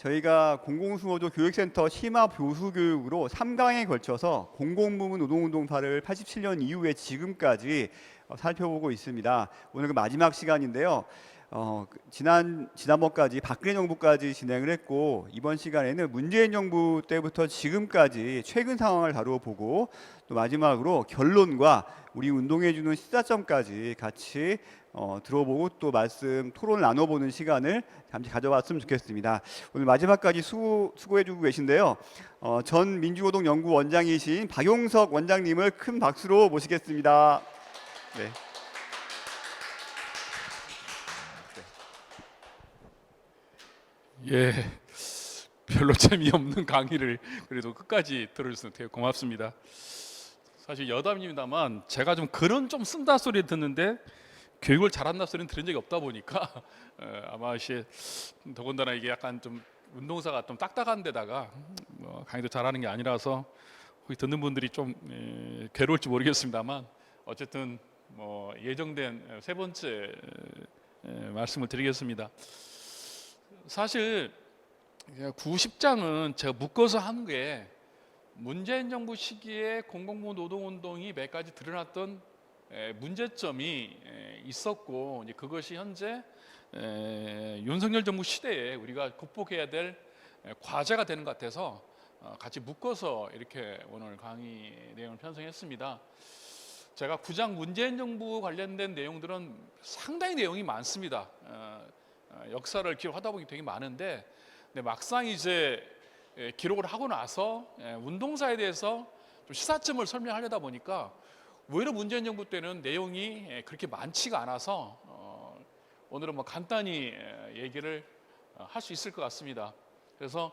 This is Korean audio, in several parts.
저희가 공공수호조 교육센터 심화 보수 교육으로 3강에 걸쳐서 공공부문 노동운동사를 87년 이후에 지금까지 살펴보고 있습니다. 오늘 그 마지막 시간인데요. 지난번까지 박근혜 정부까지 진행을 했고, 이번 시간에는 문재인 정부 때부터 지금까지 최근 상황을 다루어 보고, 또 마지막으로 결론과 우리 운동해주는 시사점까지 같이 들어보고 또 말씀 토론을 나눠보는 시간을 잠시 가져봤으면 좋겠습니다. 오늘 마지막까지 수고해주고 계신데요. 전 민주노동연구원장이신 박용석 원장님을 큰 박수로 모시겠습니다. 네. 예, 별로 재미없는 강의를 그래도 끝까지 들어주셔서 되게 고맙습니다. 사실 여담입니다만 제가 좀 글은 좀 쓴다 소리 듣는데 교육을 잘한다 소리는 들은 적이 없다 보니까 아마 더군다나 이게 약간 좀 운동사가 좀 딱딱한 데다가 강의도 잘하는 게 아니라서 혹시 듣는 분들이 좀 괴로울지 모르겠습니다만 어쨌든 예정된 세 번째 말씀을 드리겠습니다. 사실 90장은 제가 묶어서 한 게 문재인 정부 시기에 공공부 노동운동이 몇 가지 드러났던 문제점이 있었고, 이제 그것이 현재 윤석열 정부 시대에 우리가 극복해야 될 과제가 되는 것 같아서 같이 묶어서 이렇게 오늘 강의 내용을 편성했습니다. 제가 9장 문재인 정부 관련된 내용들은 상당히 내용이 많습니다. 역사를 기록하다 보니 되게 많은데, 근데 막상 이제 기록을 하고 나서 운동사에 대해서 좀 시사점을 설명하려다 보니까 오히려 문재인 정부 때는 내용이 그렇게 많지가 않아서 오늘은 간단히 얘기를 할 수 있을 것 같습니다. 그래서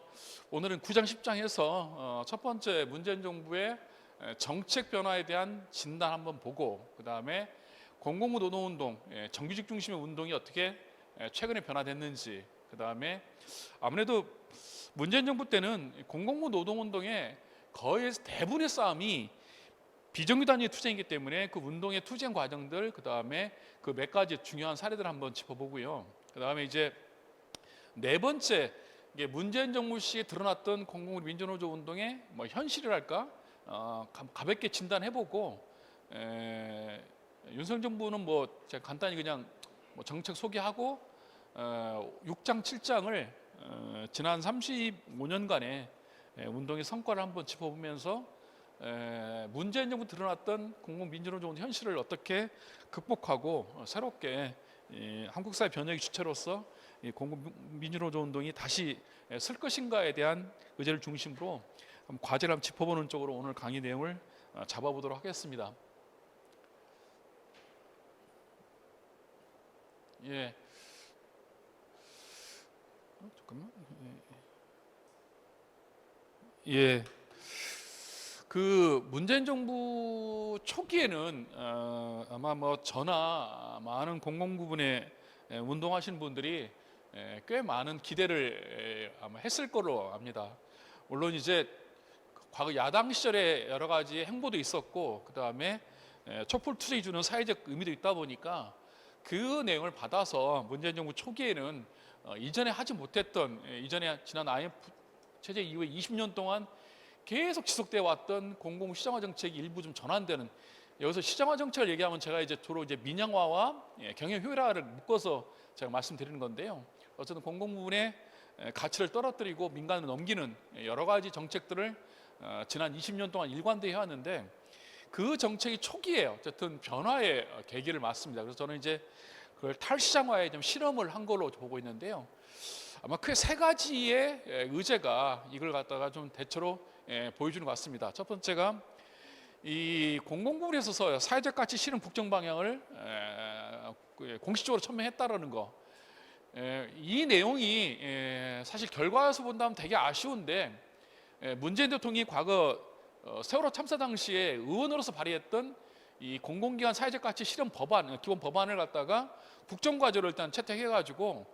오늘은 9장 10장에서 첫 번째 문재인 정부의 정책 변화에 대한 진단 한번 보고, 그 다음에 공공부 노동운동, 정규직 중심의 운동이 어떻게 최근에 변화됐는지, 그 다음에 아무래도 문재인 정부 때는 공공부 노동운동의 거의 대부분의 싸움이 비정규 단위 투쟁이기 때문에 그 운동의 투쟁 과정들, 그 다음에 그 몇 가지 중요한 사례들을 한번 짚어보고요. 그 다음에 이제 네 번째, 이게 문재인 정부 시기에 드러났던 공공부 민주노조 운동의 현실이랄까 가볍게 진단해보고, 윤석열 정부는 제가 간단히 그냥 정책 소개하고 6장 7장을 지난 35년간의 운동의 성과를 한번 짚어보면서 문재인 정부 드러났던 공공민주노조 현실을 어떻게 극복하고 새롭게 한국 사회 변혁의 주체로서 공공민주노조 운동이 다시 설 것인가에 대한 의제를 중심으로 과제를 한번 짚어보는 쪽으로 오늘 강의 내용을 잡아보도록 하겠습니다. 예. 잠깐만. 예. 그 문재인 정부 초기에는 아마 저나 많은 공공부문에 운동하시는 분들이 꽤 많은 기대를 아마 했을 거로 압니다. 물론 이제 과거 야당 시절에 여러 가지 행보도 있었고, 그 다음에 촛불 투쟁이 주는 사회적 의미도 있다 보니까 그 내용을 받아서 문재인 정부 초기에는 이전에 하지 못했던, 이전에 지난 IMF 체제 이후에 20년 동안 계속 지속되어 왔던 공공 시장화 정책이 일부 좀 전환되는, 여기서 시장화 정책을 얘기하면 제가 이제 주로 이제 민영화와 경영 효율화를 묶어서 제가 말씀드리는 건데요. 어쨌든 공공 부분의 가치를 떨어뜨리고 민간으로 넘기는 여러 가지 정책들을 지난 20년 동안 일관되게 해왔는데, 그 정책이 초기에 어쨌든 변화의 계기를 맞습니다. 그래서 저는 이제 그걸 탈시장화에 좀 실험을 한 걸로 보고 있는데요. 아마 크게 세 가지의 의제가 이걸 갖다가 좀 대체로 보여주는 것 같습니다. 첫 번째가 이 공공부문에 있어서 사회적 가치 실현 국정 방향을 공식적으로 천명했다라는 거. 이 내용이 사실 결과에서 본다면 되게 아쉬운데, 문재인 대통령이 과거 세월호 참사 당시에 의원으로서 발의했던 이 공공기관 사회적 가치 실현 법안, 기본 법안을 갖다가 국정과제로 일단 채택해가지고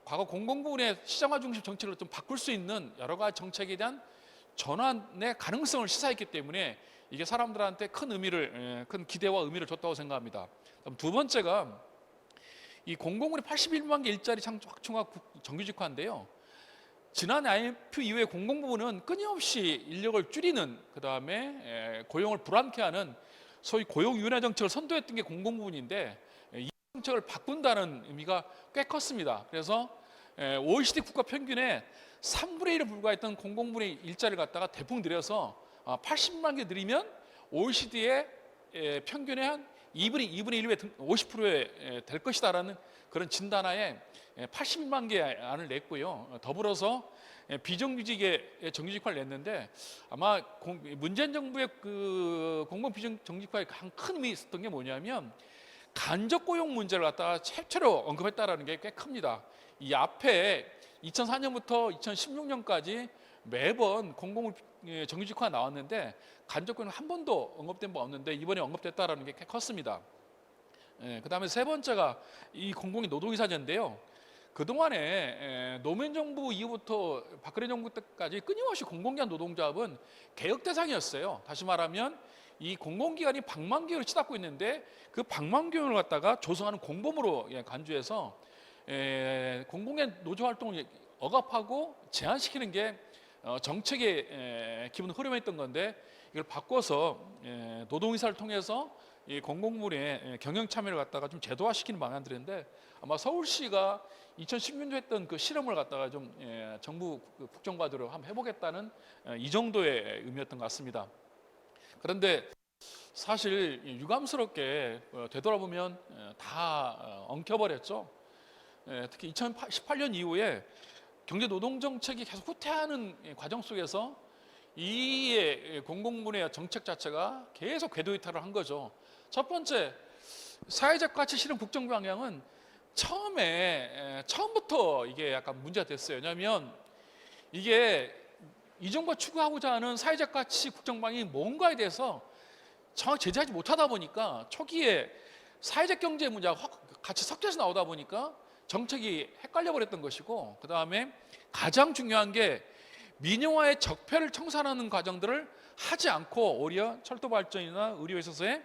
과거 공공부문의 시장화 중심 정책을 좀 바꿀 수 있는 여러 가지 정책에 대한 전환의 가능성을 시사했기 때문에 이게 사람들한테 큰 기대와 의미를 줬다고 생각합니다. 그럼 두 번째가 이 공공부문의 81만 개 일자리 창출 확충과 정규직화인데요. 지난 IMF 이후에 공공부문은 끊임없이 인력을 줄이는, 그 다음에 고용을 불안케 하는 소위 고용위원회 정책을 선도했던 게 공공부문인데, 이 정책을 바꾼다는 의미가 꽤 컸습니다. 그래서 OECD 국가 평균의 3분의 1에 불과했던 공공부문의 일자리를 갖다가 대폭 늘려서 80만 개 늘리면 OECD의 평균의 한 2분의 1에 50%에 될 것이다라는 그런 진단하에 81만 개 안을 냈고요. 더불어서 비정규직의 정규직화를 냈는데, 아마 문재인 정부의 그 공공 비정규직화의 가장 큰 의미 있었던 게 뭐냐면 간접 고용 문제를 갖다가 최초로 언급했다라는 게 꽤 큽니다. 이 앞에 2004년부터 2016년까지 매번 공공 정규직화가 나왔는데 간접 고용 한 번도 언급된 바 없는데 이번에 언급됐다라는 게 꽤 컸습니다. 그다음에 세 번째가 이 공공의 노동이사제인데요. 그동안에 노무현 정부 이후부터 박근혜 정부 때까지 끊임없이 공공기관 노동조합은 개혁 대상이었어요. 다시 말하면 이 공공기관이 방망기를 치닫고 있는데 그 방망기를 갖다가 조성하는 공범으로 간주해서 공공의 노조 활동을 억압하고 제한시키는 게 정책의 기본 흐름이었던 건데, 이걸 바꿔서 노동이사를 통해서 이 공공부문의 경영 참여를 갖다가 좀 제도화시키는 방안들인데, 아마 서울시가 2016년도 했던 그 실험을 갖다가 좀 정부 국정과제로 한번 해보겠다는 이 정도의 의미였던 것 같습니다. 그런데 사실 유감스럽게 되돌아보면 다 엉켜버렸죠. 특히 2018년 이후에 경제노동정책이 계속 후퇴하는 과정 속에서 이 공공부문의 정책 자체가 계속 궤도이탈을 한 거죠. 첫 번째, 사회적 가치 실현 국정 방향은 처음부터 이게 약간 문제가 됐어요. 왜냐하면 이게 이 정부가 추구하고자 하는 사회적 가치 국정 방향이 뭔가에 대해서 정확히 제재하지 못하다 보니까 초기에 사회적 경제 문제가 같이 섞여서 나오다 보니까 정책이 헷갈려 버렸던 것이고, 그 다음에 가장 중요한 게 민영화의 적폐를 청산하는 과정들을 하지 않고 오히려 철도 발전이나 의료에 있어서의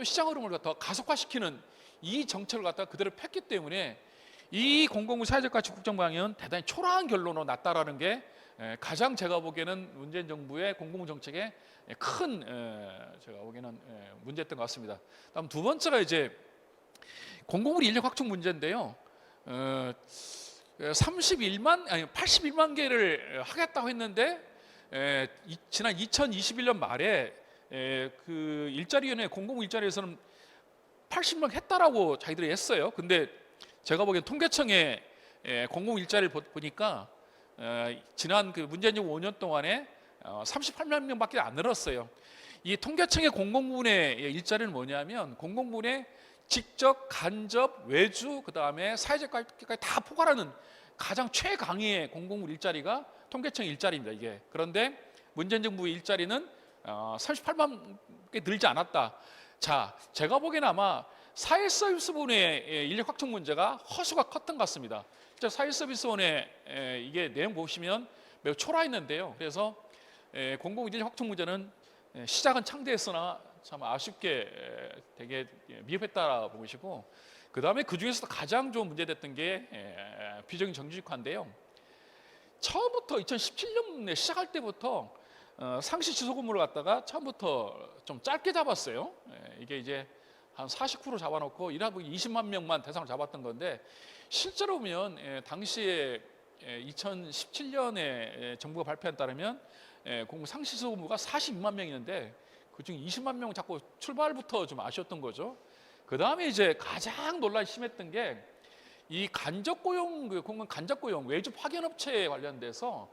시장 흐름을 더 가속화시키는 이 정책을 갖다가 그대로 폈기 때문에 이 공공부 사회적 가치 국정 방향은 대단히 초라한 결론으로 났다라는 게 가장 제가 보기에는 문재인 정부의 공공부 정책의 큰 제가 보기에는 문제였던 것 같습니다. 다음 두 번째가 이제 공공부 인력 확충 문제인데요. 81만 개를 하겠다고 했는데 지난 2021년 말에 그 일자리위원회 공공부 일자리에서는 80만 했다라고 자기들이 했어요. 근데 제가 보기엔 통계청의 공공 일자리를 보니까 지난 그 문재인 정부 5년 동안에 38만 명밖에 안 늘었어요. 이 통계청의 공공부문의 일자리는 뭐냐면 공공부문의 직접, 간접, 외주, 그 다음에 사회적 가치까지 다 포괄하는 가장 최강의 공공부 일자리가 통계청 일자리입니다. 이게 그런데 문재인 정부의 일자리는 38만 개 늘지 않았다. 자, 제가 보기에는 아마 사회서비스본의 인력 확충 문제가 허수가 컸던 것 같습니다. 진짜 사회서비스본의 이게 내용 보시면 매우 초라했는데요. 그래서 공공 인력 확충 문제는 시작은 창대했으나 참 아쉽게 되게 미흡했다라고 보시고, 그 다음에 그 중에서도 가장 좀 문제됐던 게 비정규 정규직화인데요. 처음부터 2017년에 시작할 때부터 상시 지속 근무를 갖다가 처음부터 좀 짧게 잡았어요. 이게 이제 한 40% 잡아놓고 일하고 20만 명만 대상을 잡았던 건데, 실제로 보면 당시에 2017년에 정부가 발표한 따르면 공무 상시 지속 근무가 42만 명이었는데 그중 20만 명 자꾸 출발부터 좀 아쉬웠던 거죠. 그 다음에 이제 가장 논란이 심했던 게 이 간접 고용, 공무원 간접 고용, 외주 파견 업체에 관련돼서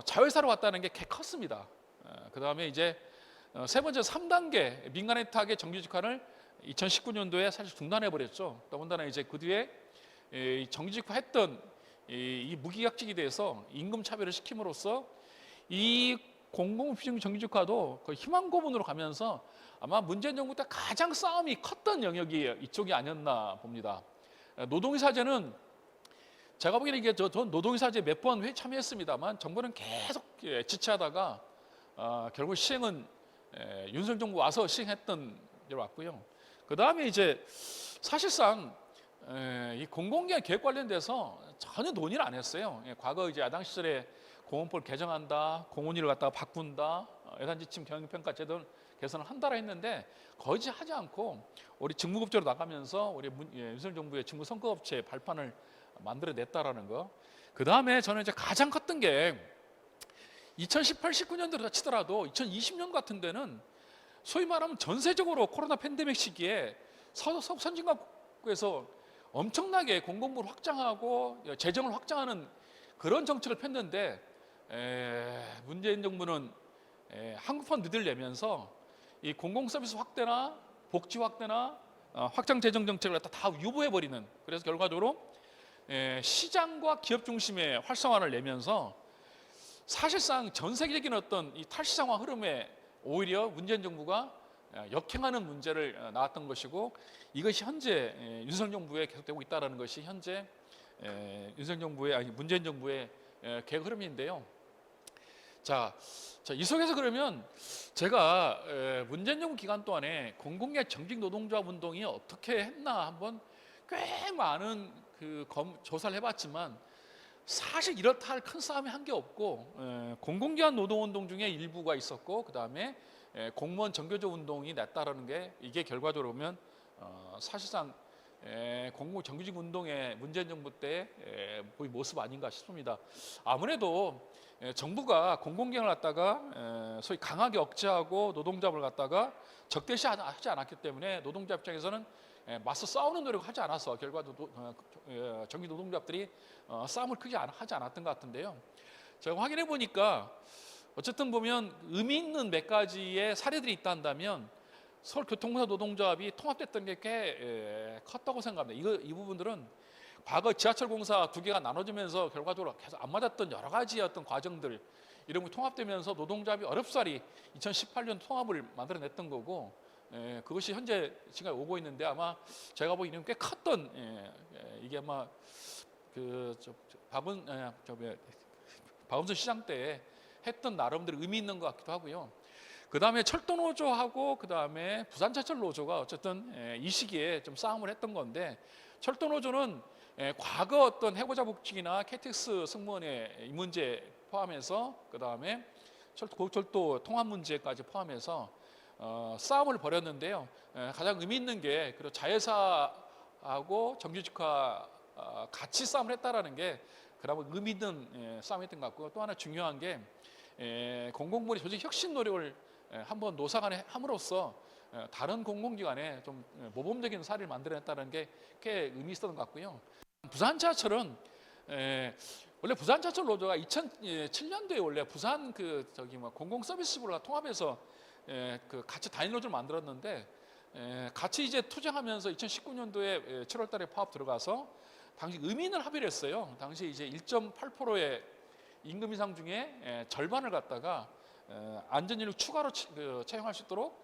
자회사로 왔다는 게 꽤 컸습니다. 그 다음에 이제 세 번째 3단계 민간委託의 정규직화를 2019년도에 사실 중단해 버렸죠. 더군다나 이제 그 뒤에 정규직화했던 이 무계약직에 대해서 임금 차별을 시킴으로써 이 공공 비정규 정규직화도 거의 희망 고문으로 가면서 아마 문재인 정부 때 가장 싸움이 컸던 영역이 이쪽이 아니었나 봅니다. 노동이사제는 제가 보기에는 이게 저 노동이사제 몇 번 회의 참여했습니다만 정부는 계속 지체하다가 결국 시행은 윤석열 정부 와서 시행했던 일로 왔고요. 그 다음에 이제 사실상 이 공공기관 계획 관련돼서 전혀 논의를 안 했어요. 과거 이제 야당 시절에 공원법을 개정한다, 공원위를 갖다가 바꾼다, 예산지침 경영평가 제도 개선을 한다라 했는데 거의 하지 않고 우리 직무급제로 나가면서 우리 윤석열 정부의 직무선거업체 발판을 만들어냈다라는 거. 그 다음에 저는 이제 가장 컸던 게 2018, 19년도로 치더라도 2020년 같은 데는 소위 말하면 전세적으로 코로나 팬데믹 시기에 선진국에서 엄청나게 공공부를 확장하고 재정을 확장하는 그런 정책을 폈는데 문재인 정부는 한국판 늦을 내면서 이 공공서비스 확대나 복지 확대나 확장 재정 정책을 다 유보해버리는, 그래서 결과적으로 시장과 기업 중심의 활성화를 내면서 사실상 전 세계적인 어떤 이 탈시장화 흐름에 오히려 문재인 정부가 역행하는 문제를 낳았던 것이고, 이것이 현재 윤석열 정부에 계속되고 있다는 것이 현재 윤석열 정부의 문재인 정부의 계획 흐름인데요. 자, 이 속에서 그러면 제가 문재인 정부 기간 동안에 공공기관 정직 노동조합 운동이 어떻게 했나 한번 꽤 많은 조사를 해봤지만 사실 이렇다 할 큰 싸움이 한 게 없고, 공공기관 노동운동 중에 일부가 있었고, 그 다음에 공무원 정규조 운동이 났다라는 게, 이게 결과적으로 보면 사실상 공무원 정규직 운동의 문재인 정부 때 거의 모습 아닌가 싶습니다. 아무래도 정부가 공공기관을 갖다가 소위 강하게 억제하고 노동자를 갖다가 적대시하지 않았기 때문에 노동자 입장에서는 맞서 싸우는 노력을 하지 않아서 결과도 정규 노동자들이 싸움을 크게 하지 않았던 것 같은데요. 제가 확인해 보니까 어쨌든 보면 의미 있는 몇 가지의 사례들이 있다 한다면 서울교통공사 노동조합이 통합됐던 게 꽤 컸다고 생각합니다. 이 부분들은 과거 지하철 공사 두 개가 나눠지면서 결과적으로 계속 안 맞았던 여러 가지의 어떤 과정들, 이런 게 통합되면서 노동조합이 어렵사리 2018년 통합을 만들어냈던 거고, 그것이 현재 지금 오고 있는데 아마 제가 보기에는 꽤 컸던 이게 아마 박원순 시장 때 했던 나름대로 의미 있는 것 같기도 하고요. 그 다음에 철도노조하고 그 다음에 부산철철노조가 어쨌든 이 시기에 좀 싸움을 했던 건데, 철도노조는 과거 어떤 해고자 복직이나 KTX 승무원의 이 문제 포함해서 그 다음에 고속철도 통합 문제까지 포함해서 싸움을 벌였는데요. 가장 의미 있는 게 자회사하고 정규직화 같이 싸움을 했다라는 게 그나마 의미 있는 싸움이었던 것 같고, 또 하나 중요한 게 공공부의 조직 혁신 노력을 한번 노사간에 함으로써 다른 공공기관에 좀 모범적인 사례를 만들어냈다는 게 꽤 의미 있었던 것 같고요. 부산지하철은 원래 부산지하철 노조가 2007년도에 원래 부산 공공서비스부를 통합해서 같이 단일 노조를 만들었는데, 같이 이제 투쟁하면서 2019년도에 7월달에 파업 들어가서 당시 의미 있는 합의를 했어요. 당시 이제 1.8%의 임금 인상 중에 절반을 갖다가 안전인력 추가로 채용할 수 있도록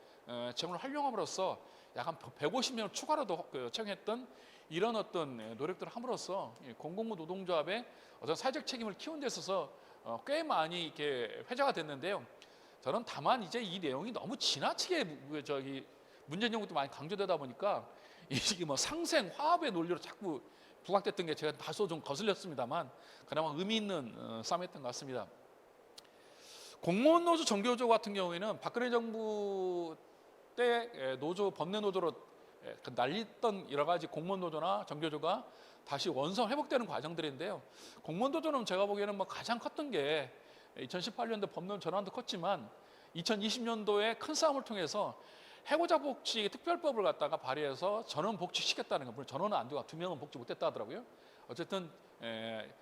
재원을 활용함으로써 약 한 150명을 추가로도 채용했던 이런 어떤 노력들을 함으로써 공공부 노동조합의 어떤 사회적 책임을 키우는 데 있어서 꽤 많이 이렇게 회자가 됐는데요. 저는 다만 이제 이 내용이 너무 지나치게 문재인 정부도 많이 강조되다 보니까 이게 뭐 상생 화합의 논리로 자꾸 부각됐던 게 제가 다소 좀 거슬렸습니다만 그나마 의미 있는 싸움이었던 것 같습니다. 공무원 노조 정규조 같은 경우에는 박근혜 정부 때 노조 법내 노조로 날리던 여러 가지 공무원 노조나 정규조가 다시 원성 회복되는 과정들인데요. 공무원 노조는 제가 보기에는 뭐 가장 컸던 게 2018년도 법령 전환도 컸지만 2020년도에 큰 싸움을 통해서 해고자 복지 특별법을 갖다가 발의해서 전원 복직시켰다는 거. 물론 전원은 안 되고 2명은 복직 못했다 하더라고요. 어쨌든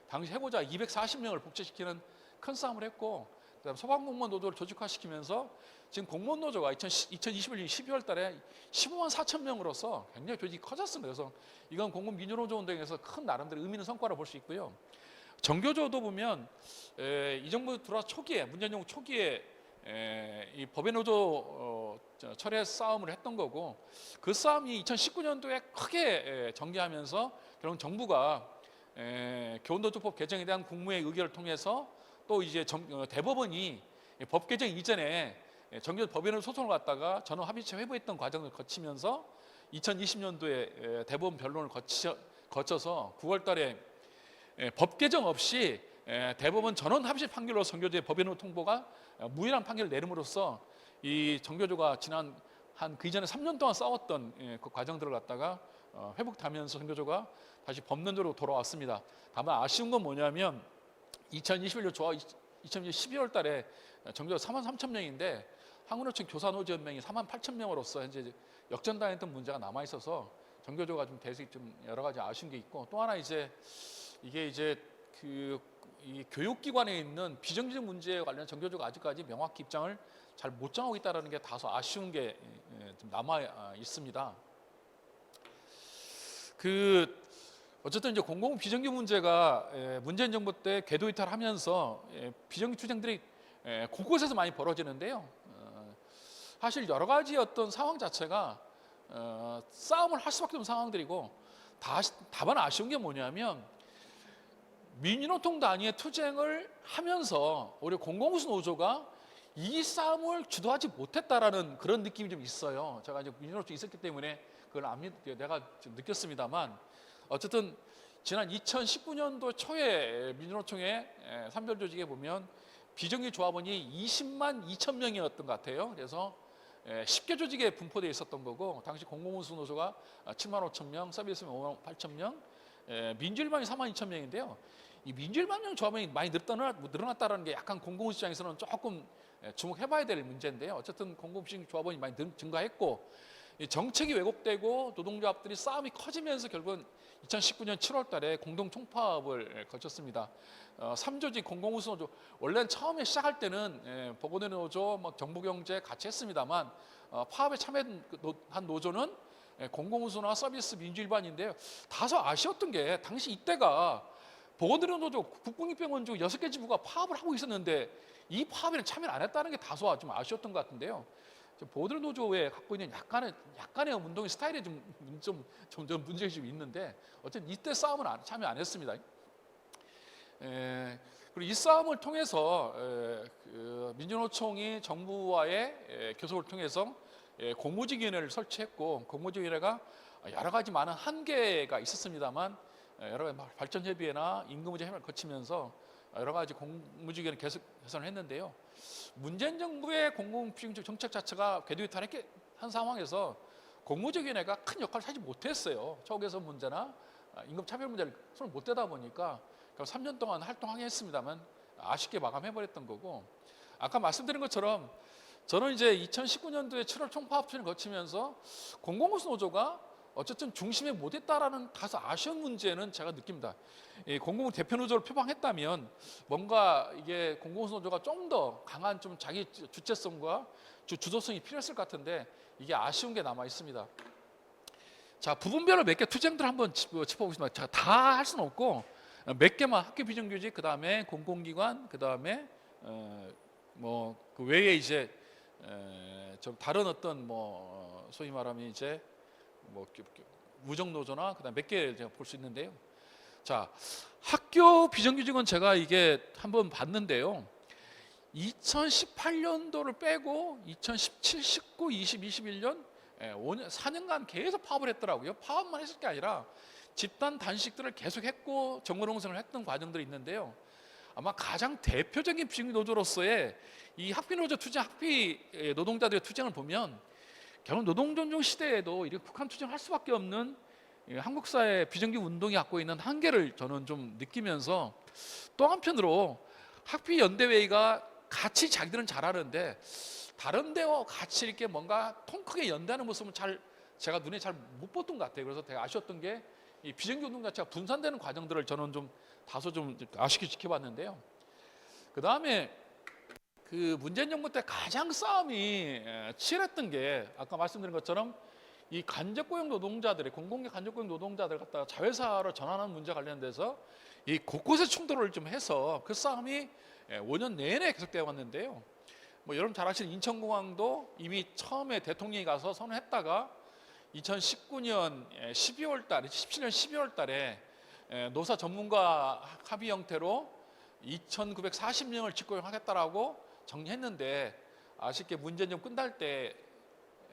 당시 해고자 240명을 복직시키는 큰 싸움을 했고, 그다음 소방공무원 노조를 조직화시키면서 지금 공무원 노조가 2021년 12월 달에 15만 4천 명으로서 굉장히 조직이 커졌습니다. 그래서 이건 공무원 민주노조 운동에서 큰 나름대로 의미 있는 성과를 볼 수 있고요. 정교조도 보면 이 정부 들어와 초기에, 문재인 정부 초기에 이 법의 노조 철회 싸움을 했던 거고, 그 싸움이 2019년도에 크게 전개하면서 결국 정부가 교원노조법 개정에 대한 국무회의 의결을 통해서 또 이제 대법원이 법 개정 이전에 정규 법원의 소송을 갖다가 전원 합의체 회부했던 과정을 거치면서 2020년도에 대법원 변론을 거쳐서 9월 달에 법 개정 없이 대법원 전원 합의 판결로 정교조의 법인으로 통보가 무효란 판결을 내림으로써 이 정교조가 지난 그 이전에 3년 동안 싸웠던 그 과정들을 갖다가 회복하면서 정교조가 다시 법론적으로 돌아왔습니다. 다만 아쉬운 건 뭐냐면 2021년 조합 2020 12월 달에 정교조 43,000명인데 한국노총 교사노조연맹이 48,000명으로서 현재 역전당했던 문제가 남아 있어서 정교조가 좀 대세히 좀 여러 가지 아쉬운 게 있고, 또 하나 이제 이게 이제 이 교육기관에 있는 비정규직 문제에 관련 정교조가 아직까지 명확히 입장을 잘 못 정하고 있다는 게 다소 아쉬운 게 좀 남아 있습니다. 어쨌든 이제 공공 비정규 문제가 문재인 정부 때 궤도 이탈하면서 비정규 투쟁들이 곳곳에서 많이 벌어지는데요. 사실 여러 가지 어떤 상황 자체가 싸움을 할 수밖에 없는 상황들이고, 다만 아쉬운 게 뭐냐면 민주노총 단위의 투쟁을 하면서 오히려 공공우수 노조가 이 싸움을 주도하지 못했다라는 그런 느낌이 좀 있어요. 제가 이제 민주노총에 있었기 때문에 그걸 내가 좀 느꼈습니다만, 어쨌든 지난 2019년도 초에 민주노총의 산별 조직에 보면 비정규 조합원이 20만 2천 명이었던 것 같아요. 그래서 10개 조직에 분포되어 있었던 거고, 당시 공공운수 노조가 7만 5천 명, 서비스면 5만 8천 명, 민주일반이 4만 2천 명인데요. 이 민주일반형 조합원이 많이 늘어났다는 게 약간 공공운수 시장에서는 조금 주목해봐야 될 문제인데요. 어쨌든 공공운수 조합원이 많이 증가했고, 정책이 왜곡되고 노동조합들이 싸움이 커지면서 결국은 2019년 7월 달에 공동 총파업을 거쳤습니다. 3조직 공공운수 노조, 원래는 처음에 시작할 때는 보건의 노조, 정부경제 같이 했습니다만, 파업에 참여한 노조는 공공운수나 서비스 민주일반인데요. 다소 아쉬웠던 게, 당시 이때가 보건의료 노조, 국공립병원 중 6개 지부가 파업을 하고 있었는데 이 파업에는 참여를 안 했다는 게 다소 좀 아쉬웠던 것 같은데요. 보건의료 노조에 갖고 있는 약간의 운동의 스타일에 좀 문제가 좀 있는데, 어쨌든 이때 싸움은 참여 안 했습니다. 그리고 이 싸움을 통해서 민주노총이 정부와의 교섭을 통해서 공무직위원회를 설치했고, 공무직위원회가 여러 가지 많은 한계가 있었습니다만 여러 가지 발전 협의회나 임금부제 협의를 거치면서 여러 가지 공무직위원회 계속 개선을 했는데요. 문재인 정부의 공공비정규직 정책 자체가 궤도 이탈한 상황에서 공무직위원회가 큰 역할을 하지 못했어요. 처우개선 문제나 임금 차별 문제를 손을 못 대다 보니까 3년 동안 활동하긴 했습니다만 아쉽게 마감해버렸던 거고, 아까 말씀드린 것처럼 저는 이제 2019년도에 7월 총파업전을 거치면서 공공운수 노조가 어쨌든 중심에 못했다라는 다소 아쉬운 문제는 제가 느낍니다. 공공 대표 노조를 표방했다면 뭔가 이게 공공운수 노조가 좀 더 강한 좀 자기 주체성과 주도성이 필요했을 것 같은데 이게 아쉬운 게 남아 있습니다. 자, 부분별로 몇 개 투쟁들 한번 짚어보겠습니다. 제가 다 할 수는 없고 몇 개만, 학교 비정규직, 그 다음에 공공기관, 그 다음에 그 외에 이제 좀 다른 어떤 소위 말하면 이제 무정 노조나 그다음 몇 개 제가 볼 수 있는데요. 자, 학교 비정규직은 제가 이게 한번 봤는데요. 2018년도를 빼고 2017, 19, 20, 21년 5년 4년간 계속 파업을 했더라고요. 파업만 했을 게 아니라 집단 단식들을 계속했고 정근홍성을 했던 과정들이 있는데요. 아마 가장 대표적인 비정규 노조로서의 이 학비 노조 투쟁, 학비 노동자들의 투쟁을 보면 결국 노동존중 시대에도 이렇게 북한 투쟁할 수밖에 없는 한국 사회 비정규 운동이 갖고 있는 한계를 저는 좀 느끼면서, 또 한편으로 학비 연대회의가 같이 자기들은 잘하는데 다른 데와 같이 이렇게 뭔가 통 크게 연대하는 모습은 제가 눈에 잘 못 봤던 것 같아요. 그래서 되게 아쉬웠던 게 이 비정규 운동 자체가 분산되는 과정들을 저는 좀 다소 좀 아쉽게 지켜봤는데요. 그 다음에 그 문재인 정부 때 가장 싸움이 치열했던 게 아까 말씀드린 것처럼 이 간접고용 노동자들의 공공기 간접고용 노동자들 갖다가 자회사로 전환하는 문제 관련돼서 이 곳곳에 충돌을 좀 해서 그 싸움이 5년 내내 계속되어 왔는데요. 여러분 잘 아시는 인천공항도 이미 처음에 대통령이 가서 선언했다가 2019년 12월 달에 17년 12월 달에 노사 전문가 합의 형태로 2,940명을 직고용하겠다라고 정리했는데, 아쉽게 문재인 정부 끝날 때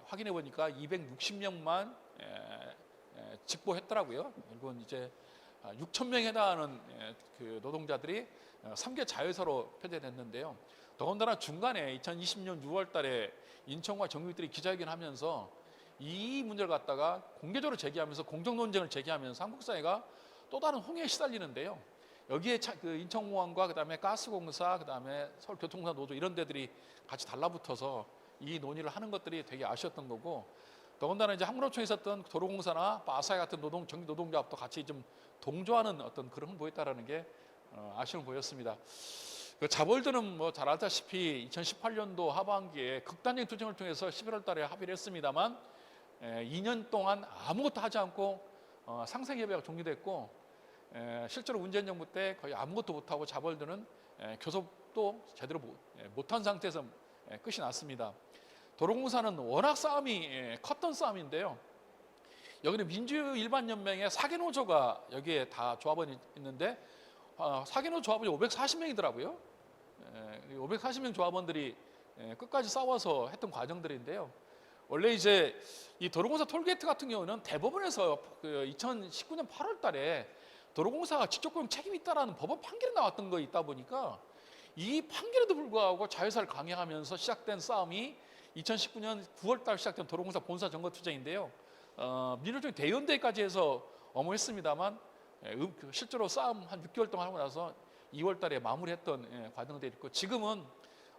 확인해 보니까 260명만 직보했더라고요. 이건 이제 6천 명에 해당하는 그 노동자들이 3개 자회사로 폐쇄됐는데요. 더군다나 중간에 2020년 6월달에 인천과 정유들이 기자회견하면서 이 문제를 갖다가 공개적으로 제기하면서 공정 논쟁을 제기하면서 한국 사회가 또 다른 홍해에 시달리는데요. 여기에 그 인천공항과 그다음에 가스공사, 그다음에 서울교통공사 노조 이런 데들이 같이 달라붙어서 이 논의를 하는 것들이 되게 아쉬웠던 거고, 더군다나 이제 한국노총에 있었던 도로공사나 아사히 같은 정기 노동조합도 같이 좀 동조하는 어떤 그런 흐름을 보였다라는 게 아쉬움을 보였습니다. 그 자볼드는 뭐 잘 알다시피 2018년도 하반기에 극단적인 투쟁을 통해서 11월달에 합의를 했습니다만 2년 동안 아무것도 하지 않고 상생협약이 종료됐고, 실제로 문재인 정부 때 거의 아무것도 못하고 자벌드는 교섭도 제대로 못한 상태에서 끝이 났습니다. 도로공사는 워낙 싸움이 컸던 싸움인데요. 여기는 민주일반연맹의 사개노조가 여기에 다 조합원이 있는데 사개노 조합원이 540명이더라고요. 540명 조합원들이 끝까지 싸워서 했던 과정들인데요. 원래 이제 이 도로공사 톨게이트 같은 경우는 대법원에서 2019년 8월 달에 도로공사가 직접적인 책임이 있다라는 법원 판결이 나왔던 거 있다 보니까 이 판결에도 불구하고 자회사를 강행하면서 시작된 싸움이 2019년 9월 달 시작된 도로공사 본사 점거 투쟁인데요. 민주적인 대연대까지 해서 엄호했습니다만 실제로 싸움 한 6개월 동안 하고 나서 2월 달에 마무리했던 과정들이 있고, 지금은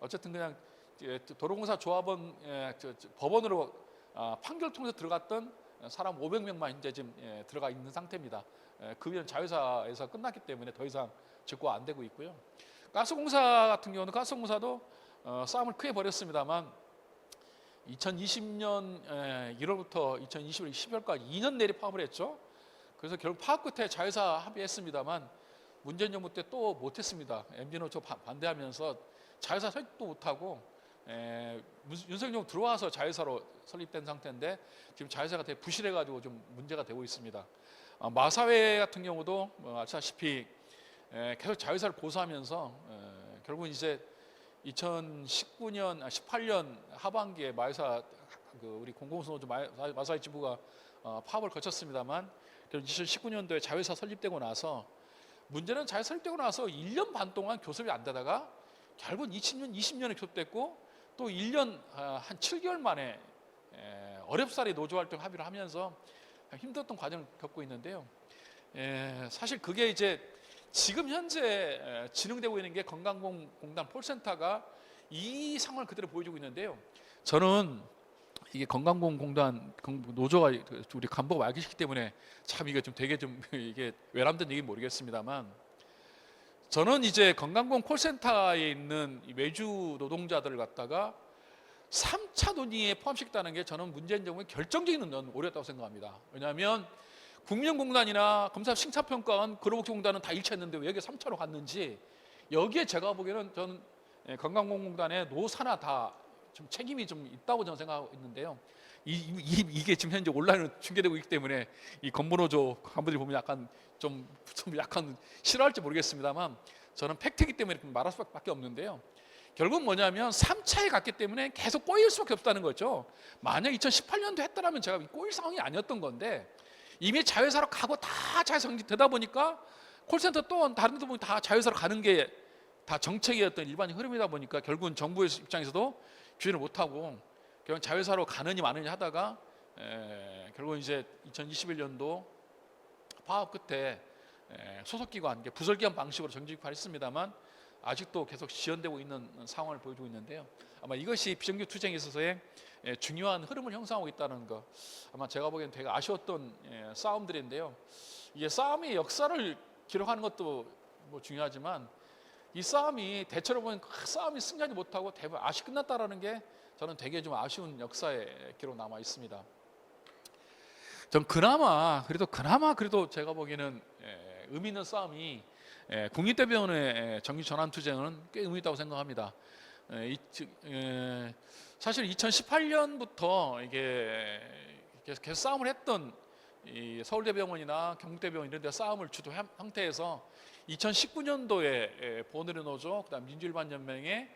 어쨌든 그냥 도로공사 조합원 법원으로 판결을 통해서 들어갔던 사람 500명만 현재 지금 들어가 있는 상태입니다. 그 위는 자회사에서 끝났기 때문에 더 이상 직구가 안 되고 있고요. 가스공사 같은 경우는 가스공사도 싸움을 크게 벌였습니다만 2020년 1월부터 2021년 12월까지 2년 내리 파업을 했죠. 그래서 결국 파업 끝에 자회사 합의했습니다만 문재인 정부 때 또 못했습니다. MZ노조 반대하면서 자회사 설립도 못하고 윤석열 정부 들어와서 자회사로 설립된 상태인데 지금 자회사가 되게 부실해가지고 좀 문제가 되고 있습니다. 마사회 같은 경우도 아시다시피 계속 자회사를 고수하면서 결국 이제 2019년, 18년 하반기에 마회사 우리 공공노조 마사회 지부가 파업을 거쳤습니다만 2019년도에 자회사 설립되고 나서 문제는 자회사 설립되고 나서 1년 반 동안 교섭이 안 되다가 결국 20년에 교섭됐고 또 1년 한 7개월 만에 어렵사리 노조활동 합의를 하면서 힘들었던 과정을 겪고 있는데요. 사실 그게 이제 지금 현재 진행되고 있는 게 건강공단 콜센터가 이 상황을 그대로 보여주고 있는데요. 저는 이게 건강공단 노조가 우리 간부가 와 계시기 때문에 참 이게 좀 되게 좀 이게 외람된 얘기는 모르겠습니다만, 저는 이제 건강보험 콜센터에 있는 외주 노동자들을 갖다가 3차 논의에 포함시켰다는 게 저는 문재인 정부의 결정적인 오류였다고 생각합니다. 왜냐하면 국민연공단이나 검사 심사평가원, 근로복지공단은 다 일치했는데 왜 여기 3차로 갔는지, 여기에 제가 보기에는 저는 건강보험공단의 노사나 다 좀 책임이 좀 있다고 저는 생각하고 있는데요. 이게 지금 현재 온라인으로 중계되고 있기 때문에 이 건보노조 간부들이 보면 좀 약간 싫어할지 모르겠습니다만 저는 팩트이기 때문에 말할 수밖에 없는데요. 결국은 뭐냐면 3차에 갔기 때문에 계속 꼬일 수밖에 없다는 거죠. 만약 2018년도 했더라면 제가 꼬일 상황이 아니었던 건데 이미 자회사로 가고 다 자회사 되다 보니까 콜센터 또 다른 데도 보면 다 자회사로 가는 게 다 정책이었던 일반적인 흐름이다 보니까 결국은 정부의 입장에서도 규제를 못하고 결국 자회사로 가느니 마느니 하다가 결국 이제 2021년도 파업 끝에 소속기관, 부설기관 방식으로 정직화했습니다만 아직도 계속 지연되고 있는 상황을 보여주고 있는데요. 아마 이것이 비정규 투쟁에 있어서의 중요한 흐름을 형성하고 있다는 거, 아마 제가 보기엔 되게 아쉬웠던 싸움들인데요. 이게 싸움의 역사를 기록하는 것도 뭐 중요하지만 이 싸움이 대체로 보면 싸움이 승리하지 못하고 대부분 아쉽게 끝났다라는 게 저는 되게 좀 아쉬운 역사의 기록 남아 있습니다. 전 그나마 그래도 제가 보기에는 의미 있는 싸움이 국립대병원의 정규 전환 투쟁은 꽤 의미 있다고 생각합니다. 사실 2018년부터 이게 계속 싸움을 했던 이 서울대병원이나 경북대병원 이런 데 싸움을 주도한 상태에서 2019년도에 보건의료 노조, 그다음 민주일반연맹의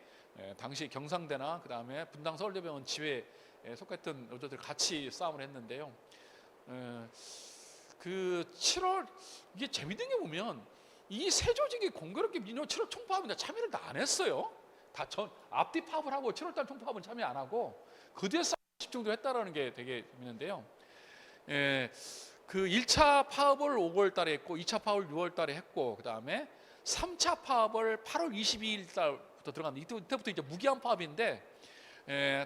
당시 경상대나 그다음에 분당 서울대병원 지회에 속했던 노조들 같이 싸움을 했는데요. 그 7월 이게 재밌는 게 보면 이 세 조직이 공교롭게 민요 7월 총파업인데 참여를 다 안 했어요. 다 전 앞뒤 파업을 하고 7월달 총파업은 참여 안 하고 그 뒤에 싸움 집중도 했다라는 게 되게 재밌는데요. 그 1차 파업을 5월 달에 했고 2차 파업을 6월 달에 했고 그다음에 3차 파업을 8월 22일 달부터 들어갔는데 이때부터 이제 무기한 파업인데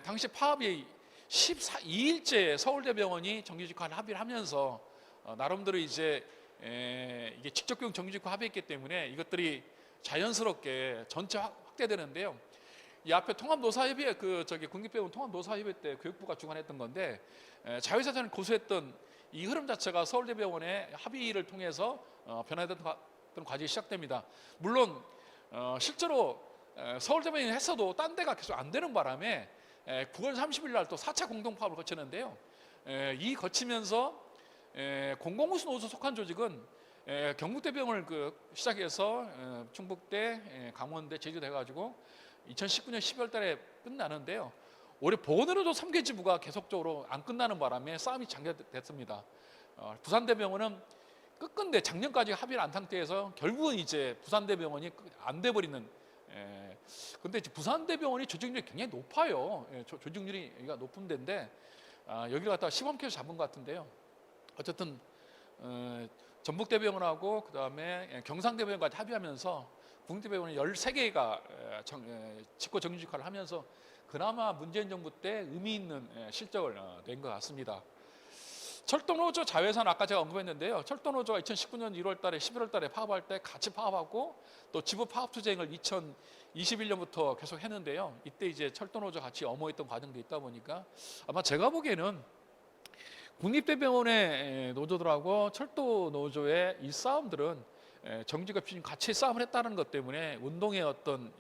당시 파업이 12일째 서울대병원이 정규직화를 합의를 하면서 나름대로 이제 이게 직접 교육 정규직화 합의했기 때문에 이것들이 자연스럽게 전체 확대되는데요. 이 앞에 통합노사협의회 국립병원 통합노사협의회 때 교육부가 주관했던 건데 자유사전을 고수했던 이 흐름 자체가 서울대병원의 합의를 통해서 변화됐던 과정이 시작됩니다. 물론 실제로 서울대병원이 했어도 딴 데가 계속 안 되는 바람에 9월 30일 날 또 4차 공동파업을 거치는데요. 이 거치면서 공공우수 노조 속한 조직은 경북대병원을 시작해서 충북대, 강원대, 제주대 해가지고 2019년 12월 달에 끝나는데요. 올해 보건의료조 3개 지부가 계속적으로 안 끝나는 바람에 싸움이 장기됐습니다. 부산대병원은 끝끝내 작년까지 합의를 안 상태에서 결국은 이제 부산대병원이 안 돼버리는. 근데 이제 부산대병원이 조직률이 굉장히 높아요. 조직률이 여기가 높은 데인데 여기를 갖다가 시범케어 잡은 것 같은데요. 어쨌든 전북대병원하고 그다음에 경상대병원까지 합의하면서 국립대병원이 13개가 직고 정규직화를 하면서 그나마 문재인 정부 때 의미 있는 실적을 낸 것 같습니다. 철도노조 자회사는 아까 제가 언급했는데요. 철도노조가 2019년 1월 달에 11월 달에 파업할 때 같이 파업하고 또 지부 파업 투쟁을 2021년부터 계속 했는데요. 이때 이제 철도노조 같이 엄호했던 과정도 있다 보니까 아마 제가 보기에는 국립대병원의 노조들하고 철도노조의 이 싸움들은 정직과 피진 같이 싸움을 했다는 것 때문에 운동의 어떤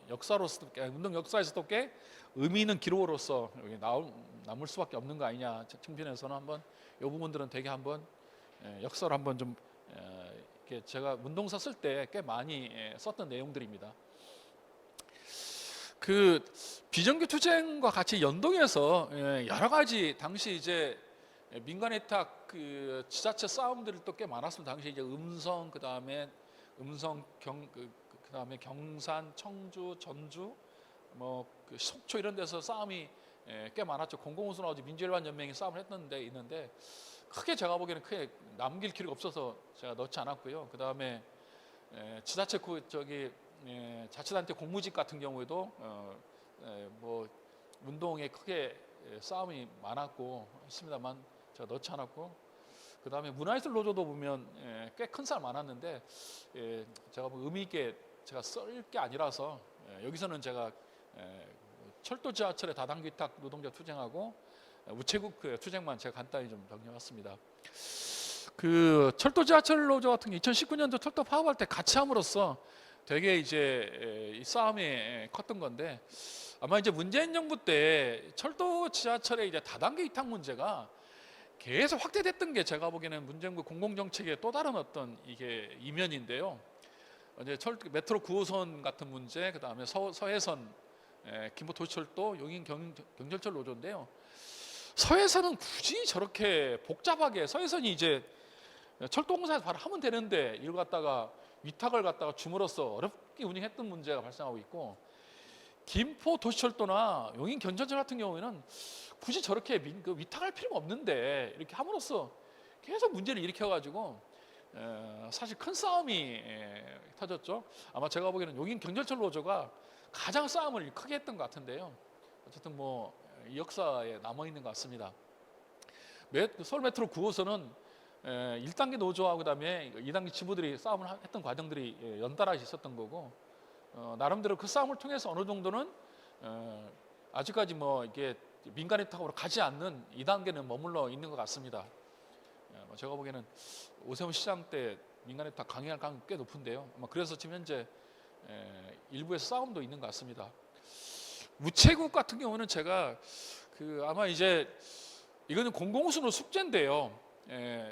운동 역사에서도 꽤 의미 있는 기록으로서 여기 남을 수밖에 없는 거 아니냐 측면에서는 한번 이 부분들은 되게 한번 역사를 한번 좀 이렇게 제가 운동사 쓸 때 꽤 많이 썼던 내용들입니다. 그 비정규 투쟁과 같이 연동해서 여러 가지 당시 이제 민간 위탁 그 지자체 싸움들이 또 꽤 많았습니다. 당시 이제 음성 그다음에 그다음에 경산, 청주, 전주, 그 속초 이런 데서 싸움이 꽤 많았죠. 공공우수노조 민주일반연맹이 싸움을 있는데 크게 제가 보기에는 크게 남길 기록이 없어서 제가 넣지 않았고요. 그다음에 지자체 자치단체 공무직 같은 경우에도 뭐 운동에 크게 싸움이 많았고 했습니다만 제가 넣지 않았고 그다음에 문화예술 노조도 보면 꽤 큰 싸움 많았는데 제가 뭐 의미 있게 제가 쓸 게 아니라서 여기서는 제가 철도 지하철의 다단계 위탁 노동자 투쟁하고 우체국 투쟁만 제가 간단히 좀 정리해봤습니다. 그 철도 지하철 노조 같은 게 2019년도 철도 파업할 때 같이 함으로써 되게 이제 이 싸움이 컸던 건데 아마 이제 문재인 정부 때 철도 지하철의 이제 다단계 위탁 문제가 계속 확대됐던 게 제가 보기에는 문재인 정부 공공정책의 또 다른 어떤 이게 이면인데요. 이제 메트로 9호선 같은 문제, 그 다음에 서해선, 김포도시철도, 용인 경전철 노조인데요. 서해선은 굳이 저렇게 복잡하게 서해선이 이제 철도공사에서 바로 하면 되는데 이걸 갖다가 위탁을 갖다가 줌으로써 어렵게 운영했던 문제가 발생하고 있고 김포도시철도나 용인 경전철 같은 경우에는 굳이 저렇게 위탁할 필요가 없는데 이렇게 함으로써 계속 문제를 일으켜가지고 사실 큰 싸움이 터졌죠. 아마 제가 보기에는 용인 경전철 노조가 가장 싸움을 크게 했던 것 같은데요. 어쨌든 뭐 이 역사에 남아 있는 것 같습니다. 서울 메트로 9호선은 1단계 노조하고 그다음에 2단계 지부들이 싸움을 했던 과정들이 연달아 있었던 거고 나름대로 그 싸움을 통해서 어느 정도는 아직까지 뭐 이게 민간 위탁으로 가지 않는 2단계는 머물러 있는 것 같습니다. 제가 보기에는 오세훈 시장 때 민간 위탁 강행할 가능성이 꽤 높은데요. 그래서 지금 현재 일부에서 싸움도 있는 것 같습니다. 우체국 같은 경우는 제가 아마 이제 이거는 공공우수노 숙제인데요.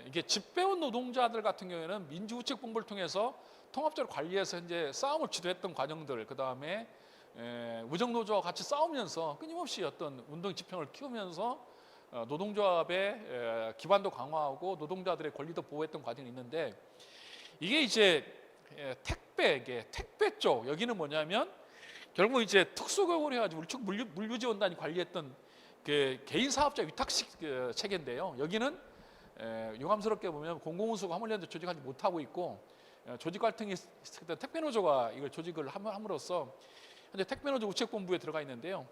이게 집배원 노동자들 같은 경우에는 민주우체국본부를 통해서 통합적으로 관리해서 현재 싸움을 주도했던 과정들, 그 다음에 우정노조와 같이 싸우면서 끊임없이 어떤 운동 지평을 키우면서 노동조합의 기반도 강화하고 노동자들의 권리도 보호했던 과정이 있는데 이게 이제 택배 쪽 여기는 뭐냐면 결국 이제 특수교육을 해가지고 물류지원단이 관리했던 그 개인 사업자 위탁식 체계인데요. 여기는 유감스럽게 보면 공공운수가 화물연대 조직하지 못하고 있고 조직 갈등이 있을 때 택배노조가 이걸 조직을 함으로써 현재 택배노조 우체본부에 들어가 있는데요.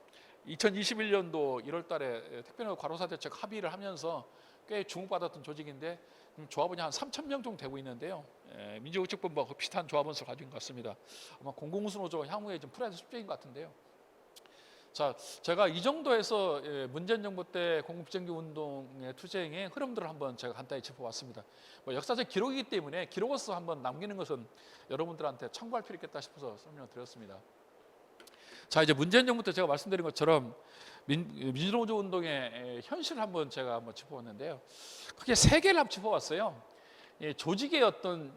2021년도 1월달에 택배노조 과로사대책 합의를 하면서 꽤 주목받았던 조직인데 조합원이 한 3,000명 정도 되고 있는데요. 민주우체본부와 비슷한 조합원 수를 가진 것 같습니다. 아마 공공운수노조가 향후에 좀 풀어야 될 숙제인 것 같은데요. 자, 제가 이 정도에서 문재인 정부 때 공급정기 운동의 투쟁의 흐름들을 한번 제가 간단히 짚어봤습니다. 뭐 역사적 기록이기 때문에 기록으로서 한번 남기는 것은 여러분들한테 참고할 필요 있겠다 싶어서 설명을 드렸습니다. 자, 이제 문재인 정부 때 제가 말씀드린 것처럼 민주노조 운동의 현실을 한번 제가 짚어봤는데요. 크게 세 개를 한번 짚어봤어요. 조직의 어떤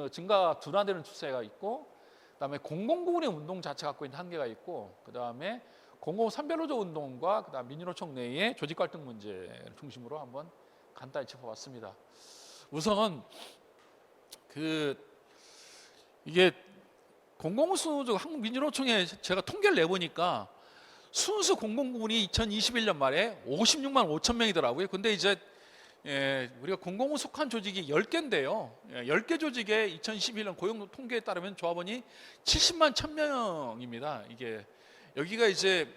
증가 둔화되는 추세가 있고, 그다음에 공공부문의 운동 자체 갖고 있는 한계가 있고, 그다음에 공공선별노조 운동과 그다음 민주노총 내의 조직 갈등 문제를 중심으로 한번 간단히 짚어봤습니다. 우선 이게 공공운수노조 한국민주노총에 제가 통계를 내보니까 순수 공공부문이 2021년 말에 56만 5천 명이더라고요. 근데 이제 우리가 공공부 속한 조직이 10개인데요. 10개 조직의 2021년 고용 통계에 따르면 조합원이 70만 1,000명입니다. 이게 여기가 이제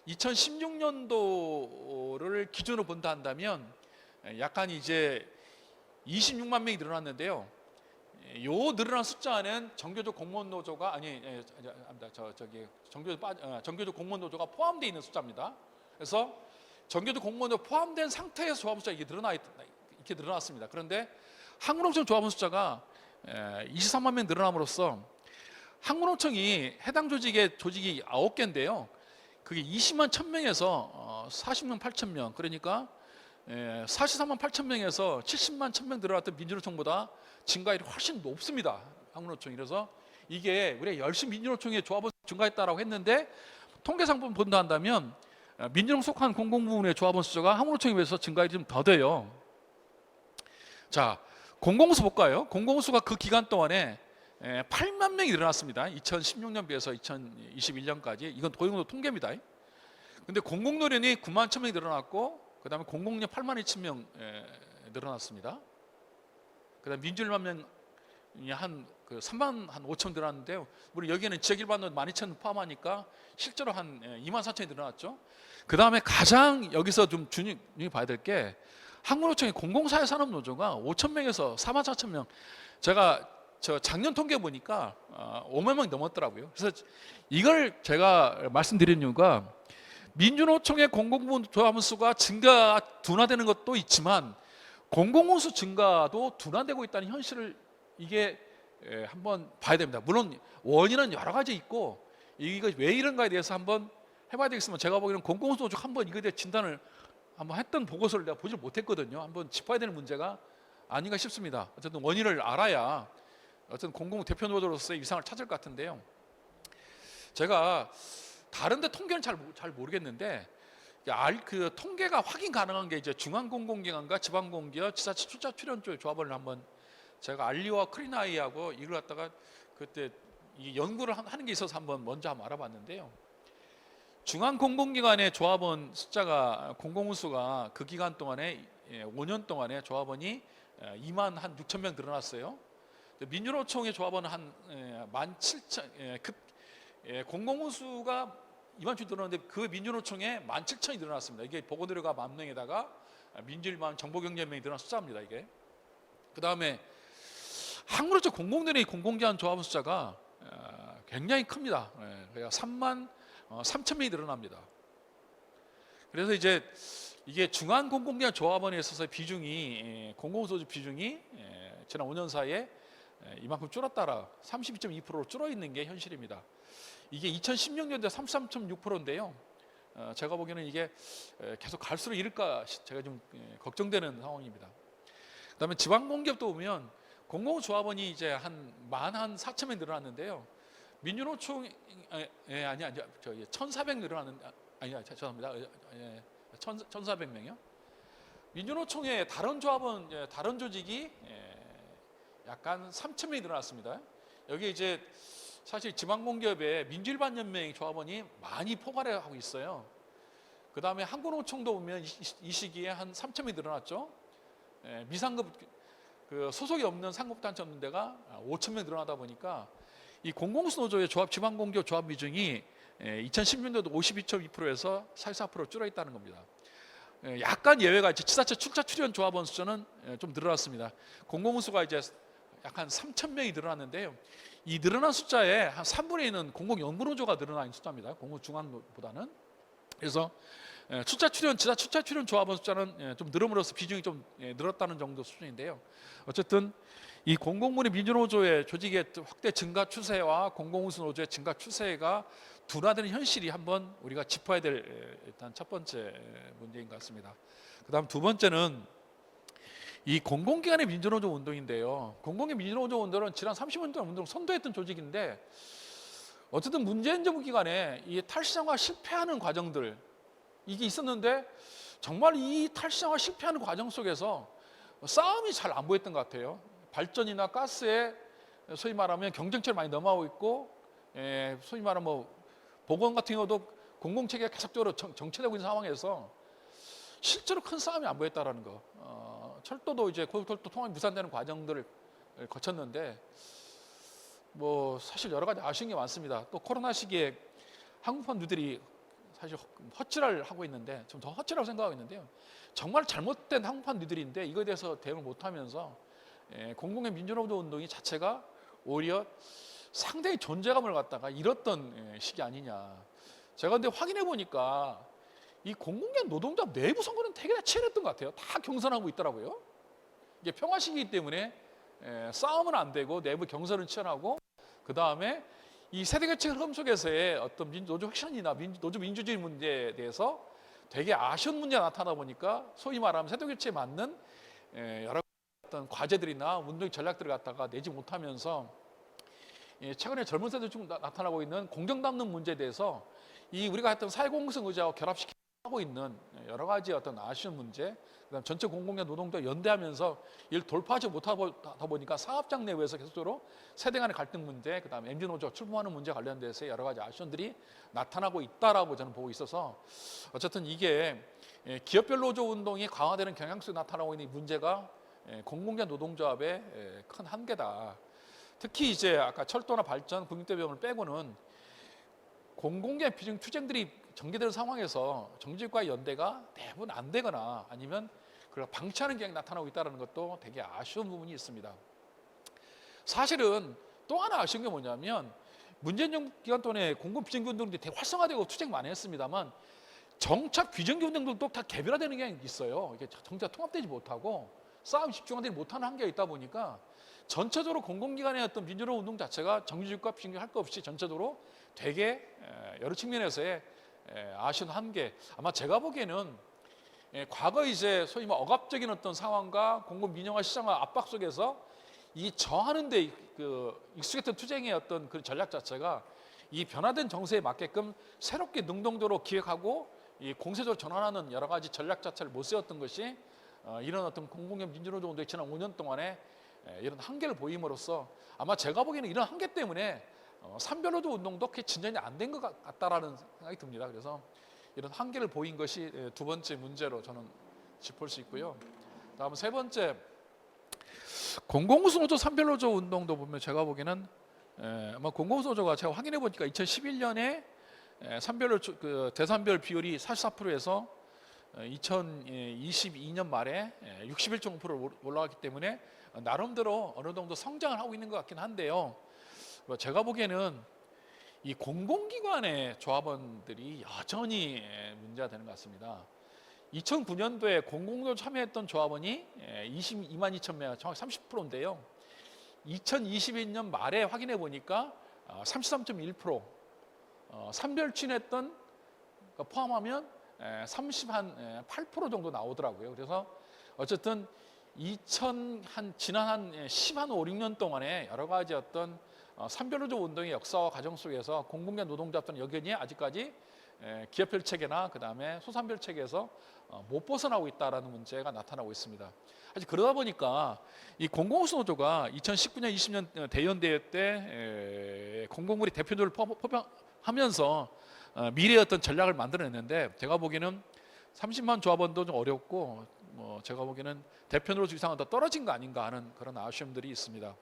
2016년도를 기준으로 본다 한다면 약간 이제 26만 명이 늘어났는데요. 요 늘어난 숫자는 정규직 공무원 노조가 정규직 공무원 노조가 포함되어 있는 숫자입니다. 그래서 정규직 공무원도 포함된 상태에서 조합원 숫자가 이렇게 늘어났습니다. 그런데 한국노총 조합원 숫자가 23만 명 늘어남으로써 한국노총이 해당 조직이 9개인데요. 그게 20만 1,000명에서 40만 8천 명, 그러니까 44만 8천 명에서 70만 1,000명 늘어났던 민주노총보다 증가율이 훨씬 높습니다. 한국노총이. 그래서 이게 우리가 열심히 민주노총의 조합원 증가했다라고 했는데 통계상 본다 한다면 민주노총 속한 공공부문의 조합원 숫자가 한국노총에 비해서 증가율이 좀 더 돼요. 자, 공공수 볼까요? 공공수가 그 기간 동안에 8만 명이 늘어났습니다. 2016년 비해서 2021년까지. 이건 고용노조 통계입니다. 근데 공공노련이 9만 1천 명이 늘어났고, 그 다음에 공공력 8만 2천 명 늘어났습니다. 그 다음에 민주일만 명이 한 3만 5천 늘어났는데요. 우리 여기에는 지역일반도 12,000 포함하니까 실제로 한 2만 4천이 늘어났죠. 그 다음에 가장 여기서 좀 중요히 봐야 될 게 한국노총의 공공사회산업노조가 5천 명에서 4만 4천 명. 제가 작년 통계 보니까 5만 명이 넘었더라고요. 그래서 이걸 제가 말씀드린 이유가 민주노총의 공공부문 조합원 수가 둔화되는 것도 있지만 공공운수 증가도 둔화되고 있다는 현실을 이게 한번 봐야 됩니다. 물론 원인은 여러 가지 있고 이거 왜 이런가에 대해서 한번 해봐야 되겠지만 제가 보기에는 공공운수 노조 한번 이거에 대해 진단을 한번 했던 보고서를 내가 보질 못했거든요. 한번 짚어야 되는 문제가 아닌가 싶습니다. 어쨌든 원인을 알아야 어쨌든 공공 대표 노조로서의 위상을 찾을 것 같은데요. 제가 다른데 통계는 잘 모르겠는데 그 통계가 확인 가능한 게 이제 중앙공공기관과 지방공기업, 지자체 출자 출연 쪽 조합원을 한번 제가 알리와 크리나이하고 이걸 갖다가 그때 이 연구를 하는 게 있어서 먼저 한번 알아봤는데요. 중앙공공기관의 조합원 숫자가 공공운수가 그 기간 동안에 5년 동안에 조합원이 2만 한 6천 명 늘어났어요. 민주노총의 조합원은 한 17,000 공공운수가 2만 주 늘어났는데 그 민주노총에 17,000이 늘어났습니다. 이게 보건의료가 10,000명에다가 민주일만 정보경제명이 늘어난 숫자입니다. 이게. 그 다음에 한국노총 공공연의 공공기관 조합원 숫자가 굉장히 큽니다. 그러니까 3만 3천 명이 늘어납니다. 그래서 이제 이게 중앙공공기관 조합원에 있어서 비중이 공공소득 비중이 지난 5년 사이에 이만큼 줄었다라 32.2%로 줄어 있는 게 현실입니다. 이게 2016년도에 33.6%인데요. 제가 보기에는 이게 계속 갈수록 이럴까 제가 좀 걱정되는 상황입니다. 그다음에 지방공기업도 보면 공공조합원이 이제 한 14,000명 늘어났는데요. 민주노총 1,400 늘어났는데 죄송합니다. 1,400명이요. 민주노총의 다른 조합은 다른 조직이 약간 3,000명이 늘어났습니다. 여기 이제 사실 지방공기업의 민주일반연맹 조합원이 많이 포괄을 하고 있어요. 그 다음에 한국노총도 보면 이 시기에 한 3,000명이 늘어났죠. 미상급 그 소속이 없는 상급단체 없는 데가 5,000명 늘어나다 보니까 이 공공수노조의 조합 지방공기업 조합 비중이 2010년도도 52.2%에서 44% 줄어 있다는 겁니다. 약간 예외가 이제 지자체 출자 출연 조합원 숫자는 좀 늘어났습니다. 공공수가 이제 약 한 3,000명이 늘어났는데요. 이 늘어난 숫자의 한 3분의 1은 공공연구노조가 늘어난 숫자입니다. 공공중앙보다는. 그래서 출자 출연 지자 출자 출연 조합원 숫자는 좀 늘음으로써 비중이 좀 늘었다는 정도 수준인데요. 어쨌든 이 공공문의 민주노조의 조직의 확대 증가 추세와 공공운수노조의 증가 추세가 둔화되는 현실이 한번 우리가 짚어야 될 일단 첫 번째 문제인 것 같습니다. 그다음 두 번째는 이 공공기관의 민주노조 운동인데요. 공공의 민주노조 운동은 지난 30년 동안 운동을 선도했던 조직인데 어쨌든 문재인 정부 기간에 이 탈시장화 실패하는 과정들 이게 있었는데 정말 이 탈시장화 실패하는 과정 속에서 싸움이 잘 안 보였던 것 같아요. 발전이나 가스에 소위 말하면 경쟁체를 많이 넘어가고 있고 소위 말하면 뭐 보건 같은 경우도 공공체계가 계속적으로 정체되고 있는 상황에서 실제로 큰 싸움이 안 보였다라는 거. 철도도 이제 고속철도 통합이 무산되는 과정들을 거쳤는데 뭐 사실 여러 가지 아쉬운 게 많습니다. 또 코로나 시기에 한국판 누들이 사실 헛질을 하고 있는데 좀 더 헛질이라고 생각하고 있는데요. 정말 잘못된 한국판 누들인데 이거에 대해서 대응을 못하면서 공공의 민주노조 운동이 자체가 오히려 상당히 존재감을 갖다가 잃었던 시기 아니냐. 제가 근데 확인해 보니까 이 공공기관 노동자 내부 선거는 되게 다 치열했던 것 같아요. 다 경선하고 있더라고요. 이게 평화 시기이기 때문에 싸움은 안 되고 내부 경선은 치열하고 그 다음에 이 세대교체 흐름 속에서의 어떤 노조 혁신이나 노조 민주주의 문제에 대해서 되게 아쉬운 문제가 나타나다 보니까 소위 말하면 세대교체에 맞는 여러 어떤 과제들이나 운동의 전략들을 갖다가 내지 못하면서 최근에 젊은 세대 중 나타나고 있는 공정 담는 문제에 대해서 이 우리가 했던 사회공성 의제와 결합시키고 있는 여러 가지 어떤 아쉬운 문제, 그다음 전체 공공기관 노동도 연대하면서 이를 돌파하지 못하다 보니까 사업장 내부에서 계속적으로 세대 간의 갈등 문제, 그다음 MZ 노조 출범하는 문제 관련돼서 여러 가지 아쉬움들이 나타나고 있다라고 저는 보고 있어서 어쨌든 이게 기업별 노조 운동이 강화되는 경향 속에 나타나고 있는 이 문제가 공공기관 노동조합의 큰 한계다. 특히 이제 아까 철도나 발전, 국립대병원을 빼고는 공공기관 비중 투쟁들이 전개되는 상황에서 정치과의 연대가 대부분 안 되거나 아니면 그걸 방치하는 경향이 나타나고 있다는 것도 되게 아쉬운 부분이 있습니다. 사실은 또 하나 아쉬운 게 뭐냐면 문재인 정부 기간 동안에 공공 비정규 운동들이 되게 활성화되고 투쟁 많이 했습니다만 정착 비정규 운동들도 다 개별화되는 경향이 있어요. 이게 정치가 통합되지 못하고 싸움 집중하지 못하는 한계가 있다 보니까 전체적으로 공공기관의 어떤 민주노 운동 자체가 정규직과 비정규 할 거 없이 전체적으로 되게 여러 측면에서의 아쉬운 한계. 아마 제가 보기에는 과거 이제 소위 뭐 억압적인 어떤 상황과 공공 민영화 시장화 압박 속에서 이 저하는데 그 익숙했던 투쟁의 어떤 그 전략 자체가 이 변화된 정세에 맞게끔 새롭게 능동적으로 기획하고 이 공세적으로 전환하는 여러 가지 전략 자체를 못 세웠던 것이 이런 어떤 공공기관 민주노조 운동이 지난 5년 동안에 이런 한계를 보임으로써 아마 제가 보기에는 이런 한계 때문에 산별노조 운동도 그렇게 진전이 안 된 것 같다라는 생각이 듭니다. 그래서 이런 한계를 보인 것이 두 번째 문제로 저는 짚을 수 있고요. 다음 세 번째, 공공운수노조 산별노조 운동도 보면 제가 보기에는 아마 공공운수노조가 제가 확인해 보니까 2011년에 그 대산별 비율이 44%에서 2022년 말에 61.5% 올라갔기 때문에 나름대로 어느 정도 성장을 하고 있는 것 같긴 한데요. 제가 보기에는 이 공공기관의 조합원들이 여전히 문제가 되는 것 같습니다. 2009년도에 공공노조 참여했던 조합원이 22만 2천 명, 정확히 30%인데요. 2022년 말에 확인해 보니까 33.1%, 산별 추진했던 포함하면 38% 정도 나오더라고요. 그래서 어쨌든 지난 한 5, 6년 동안에 여러 가지 어떤 산별노조 운동의 역사와 과정 속에서 공공기관 노동자들은 여전히 아직까지 기업별 체계나 그다음에 소산별 체계에서 못 벗어나고 있다라는 문제가 나타나고 있습니다. 사실 그러다 보니까 이 공공우수 노조가 2019년 20년 대연대회 때 공공물이 대표들을 포함하면서 미래의 어떤 전략을 만들어냈는데 제가 보기에는 30만 조합원도 좀 어렵고 제가 보기에는 대표로 이상은 더 떨어진 거 아닌가 하는 그런 아쉬움들이 있습니다.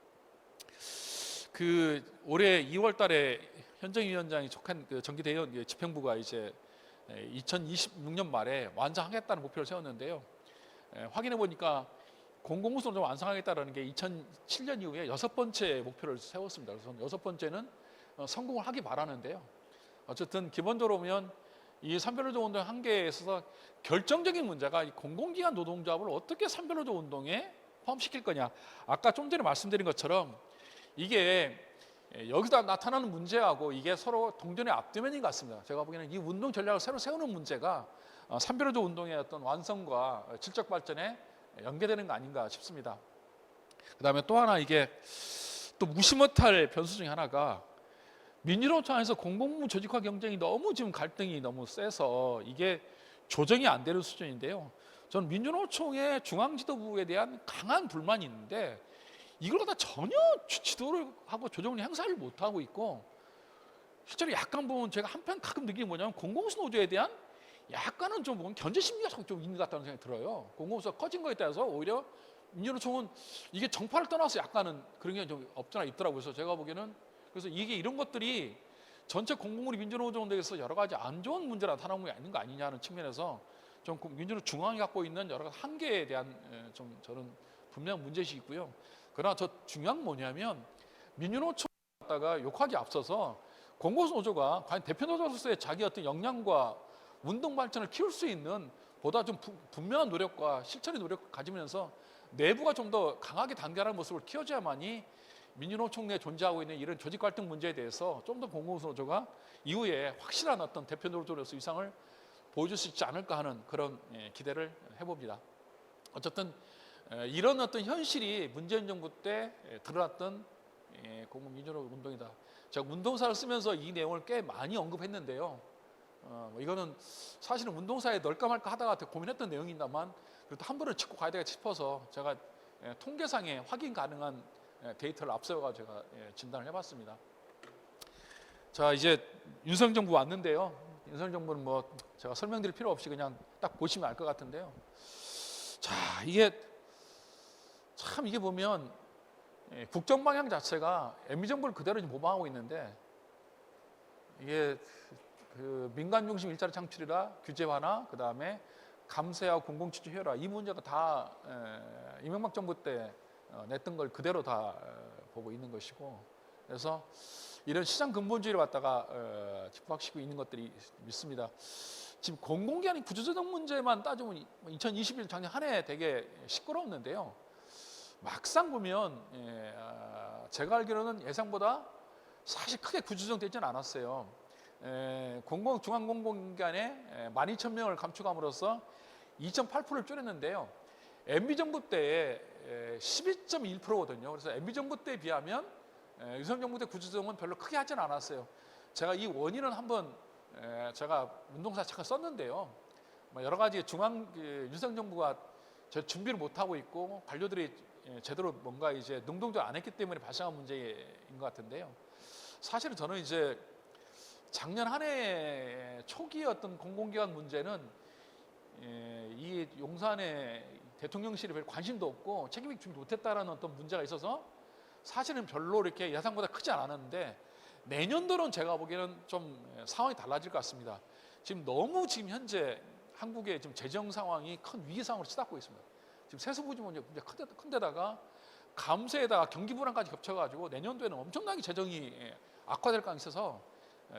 그 올해 2월달에 현정위원장이 촉한 그 정기대의원 집행부가 이제 2026년 말에 완성하겠다는 목표를 세웠는데요. 확인해 보니까 공공우수를 좀 완성하겠다는 게 2007년 이후에 6번째 목표를 세웠습니다. 그래서 6번째는 성공을 하기 바라는데요. 어쨌든 기본적으로 보면 이 산별노조 운동 한계에 있어서 결정적인 문제가 이 공공기관 노동조합을 어떻게 산별노조 운동에 포함시킬 거냐. 아까 좀 전에 말씀드린 것처럼 이게 여기다 나타나는 문제하고 이게 서로 동전의 앞뒤면인 것 같습니다. 제가 보기에는 이 운동 전략을 새로 세우는 문제가 산별노조 운동의 어떤 완성과 질적 발전에 연계되는 거 아닌가 싶습니다. 그다음에 또 하나 이게 또 무시 못할 변수 중에 하나가 민주노총 안에서 공공부문 조직화 경쟁이 너무 지금 갈등이 너무 세서 이게 조정이 안 되는 수준인데요. 저는 민주노총의 중앙지도부에 대한 강한 불만이 있는데 이걸 갖다 전혀 지도를 하고 조정을 행사를 못 하고 있고 실제로 약간 보면 제가 한편 가끔 느끼는 게 뭐냐면 공공우수 노조에 대한 약간은 좀 보면 견제 심리가 좀 있는 것 같다는 생각이 들어요. 공공우수가 커진 거에 따라서 오히려 민주노총은 이게 정파를 떠나서 약간은 그런 게 좀 없잖아 있더라고요. 그래서 제가 보기에는 그래서 이게 이런 것들이 전체 공공우리 민주노조에서 여러 가지 안 좋은 문제가 나타나는 게 있는 거 아니냐는 측면에서 좀 민주노 중앙이 갖고 있는 여러 가지 한계에 대한 좀 저는 분명한 문제의식이 있고요. 그러나 저 중요한 건 뭐냐면 민주노총 갖다가 욕하기 앞서서 공공우수 노조가 과연 대표 노조로서의 자기 어떤 역량과 운동 발전을 키울 수 있는 보다 좀 분명한 노력과 실천의 노력을 가지면서 내부가 좀 더 강하게 단결하는 모습을 키워줘야만이 민주노총 내에 존재하고 있는 이런 조직 갈등 문제에 대해서 좀 더 공공우수 노조가 이후에 확실한 어떤 대표 노조로서 위상을 보여줄 수 있지 않을까 하는 그런 기대를 해봅니다. 어쨌든 이런 어떤 현실이 문재인 정부 때 드러났던 공공 민주노조 운동이다. 제가 운동사를 쓰면서 이 내용을 꽤 많이 언급했는데요. 이거는 사실은 운동사에 넣을까 말까 하다가 고민했던 내용입니다만 그래도 한 번은 짚고 가야 되겠다 싶어서 제가 통계상에 확인 가능한 데이터를 앞세워가지고 제가 진단을 해봤습니다. 자, 이제 윤석열 정부 왔는데요. 윤석열 정부는 뭐 제가 설명드릴 필요 없이 그냥 딱 보시면 알 것 같은데요. 자, 이게 참 이게 보면 국정 방향 자체가 MB 정부를 그대로 모방하고 있는데 이게 그 민간 중심 일자리 창출이라 규제 완화, 그 다음에 감세와 공공지주 효율화 이 문제가 다 이명박 정부 때 냈던 걸 그대로 다 보고 있는 것이고 그래서 이런 시장 근본주의를 갖다가 집박시키고 있는 것들이 있습니다. 지금 공공기관 구조조정 문제만 따지면 2021 작년 한 해 되게 시끄러웠는데요. 막상 보면 제가 알기로는 예상보다 사실 크게 구조조정되지는 않았어요. 중앙공공기관에 12,000명을 감축함으로써 2.8%를 줄였는데요. MB정부 때 12.1%거든요. 그래서 MB정부 때에 비하면 윤석열 정부 때 구조조정은 별로 크게 하지는 않았어요. 제가 이 원인은 한번 제가 운동사 잠깐 썼는데요. 여러 가지 윤석열 정부가 준비를 못 하고 있고 관료들이 제대로 뭔가 이제 능동적으로 안 했기 때문에 발생한 문제인 것 같은데요. 사실은 저는 이제 작년 한 해 초기의 어떤 공공기관 문제는 이 용산의 대통령실이 별 관심도 없고 책임이 준비 못했다라는 어떤 문제가 있어서 사실은 별로 이렇게 예상보다 크지 않았는데 내년도는 제가 보기에는 좀 상황이 달라질 것 같습니다. 지금 너무 지금 현재 한국의 지금 재정 상황이 큰 위기 상황으로 치닫고 있습니다. 지금 세수 부지 문제 큰데다가 감세에다가 경기 불안까지 겹쳐가지고 내년도에는 엄청나게 재정이 악화될 가능성이 있어서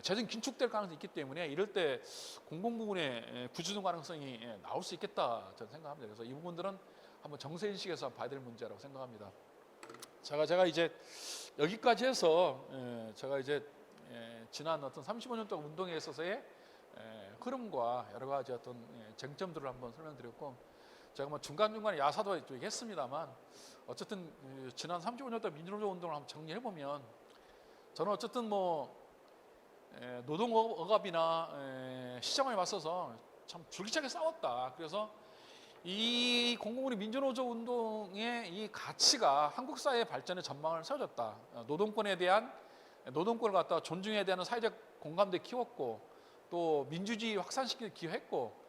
재정 긴축될 가능성이 있기 때문에 이럴 때 공공부문의 구조조정 가능성이 나올 수 있겠다 저는 생각합니다. 그래서 이 부분들은 한번 정세인식에서 봐야 될 문제라고 생각합니다. 제가 이제 여기까지 해서 제가 이제 지난 어떤 35년 동안 운동에 있어서의 흐름과 여러 가지 어떤 쟁점들을 한번 설명드렸고 제가 뭐 중간중간에 야사도 얘기했습니다만 어쨌든 지난 35년 동안 민주노조 운동을 한번 정리해 보면 저는 어쨌든 뭐 노동 억압이나 시장에 맞서서 참 줄기차게 싸웠다. 그래서 이 공공우리 민주노조 운동의 이 가치가 한국 사회의 발전의 전망을 세워줬다. 노동권에 대한 노동권을 갖다가 존중해야 되는 사회적 공감대 키웠고, 또 민주주의 확산시키기 기여했고,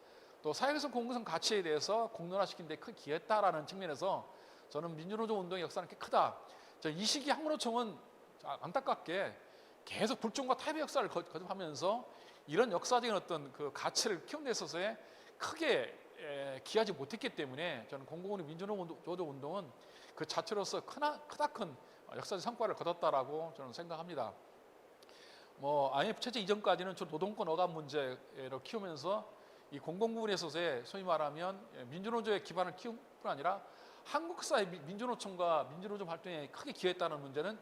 또 사회에서 공공성 가치에 대해서 공론화시키는 데 크게 기여했다라는 측면에서 저는 민주노조 운동의 역사는 꽤 크다. 이 시기 한국노총은 안타깝게 계속 불종과 타협의 역사를 거듭하면서 이런 역사적인 어떤 그 가치를 키우는 데 있어서의 크게 기하지 못했기 때문에 저는 공공우리 민주노조 운동은 그 자체로서 크다 큰 역사적 성과를 거뒀다라고 저는 생각합니다. IMF 체제 이전까지는 저 노동권 억압 문제로 키우면서 이 공공부문에 있어서의 소위 말하면 민주노조의 기반을 키운 뿐 아니라 한국 사회 민주노총과 민주노조 활동에 크게 기여했다는 문제는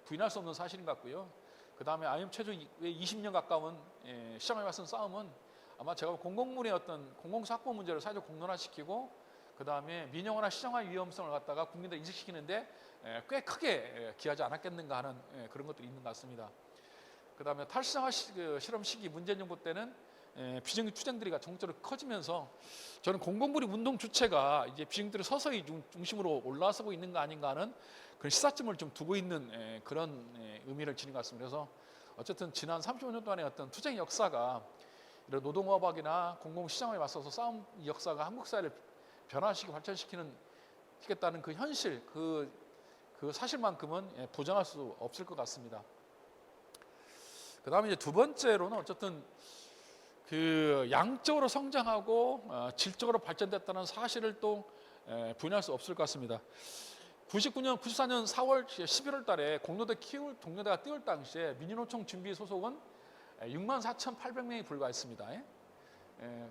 부인할 수 없는 사실인 것 같고요. 그 다음에 IMF 체제 이후에 20년 가까운 시장에 맞선 싸움은 아마 제가 공공문의 어떤 공공사건 문제를 사회적 공론화시키고, 그 다음에 민영화나 시장화 위험성을 갖다가 국민들 인식시키는데 꽤 크게 기하지 않았겠는가 하는 그런 것들이 있는 것 같습니다. 그 다음에 탈시장화 실험 시기 문재인 정부 때는 비정규 투쟁들이 정적으로 커지면서 저는 공공부리 운동 주체가 이제 비정규들이 서서히 중심으로 올라서고 있는 거 아닌가 하는 그런 시사점을 좀 두고 있는 그런 의미를 지닌 것 같습니다. 그래서 어쨌든 지난 35년 동안의 어떤 투쟁 역사가 이런 노동업학이나 공공시장에 맞서서 싸움 역사가 한국 사회를 변화시키고 발전시키겠다는 그 현실, 그 사실만큼은 부정할 수 없을 것 같습니다. 그 다음에 이제 두 번째로는 어쨌든 그 양적으로 성장하고 질적으로 발전됐다는 사실을 또 부인할 수 없을 것 같습니다. 94년 4월 11월 달에 공로대 키울 동료대가 띄울 당시에 민주노총 준비 소속은 64,800명이 불과했습니다.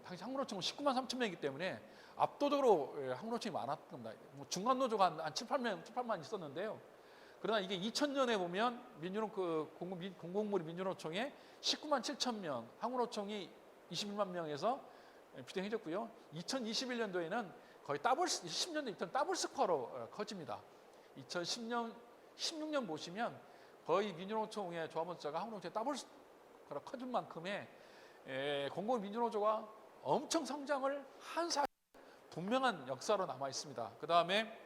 당시 한국노총은 19만 3천 명이기 때문에 압도적으로 한국노총이 많았던 겁니다. 중간 노조가 한 7, 8만 있었는데요. 그러나 이게 2000년에 보면 공공부리 민주노총에 19만 7천 명, 한국노총이 21만 명에서 비등해졌고요. 2021년도에는 거의 10년도 더블 스코어로 커집니다. 16년 보시면 거의 민주노총의 조합원 숫자가 한국노총의 더블 스코어로 커진 만큼의 공공부리 민주노조가 엄청 성장을 한 사실 분명한 역사로 남아 있습니다. 그 다음에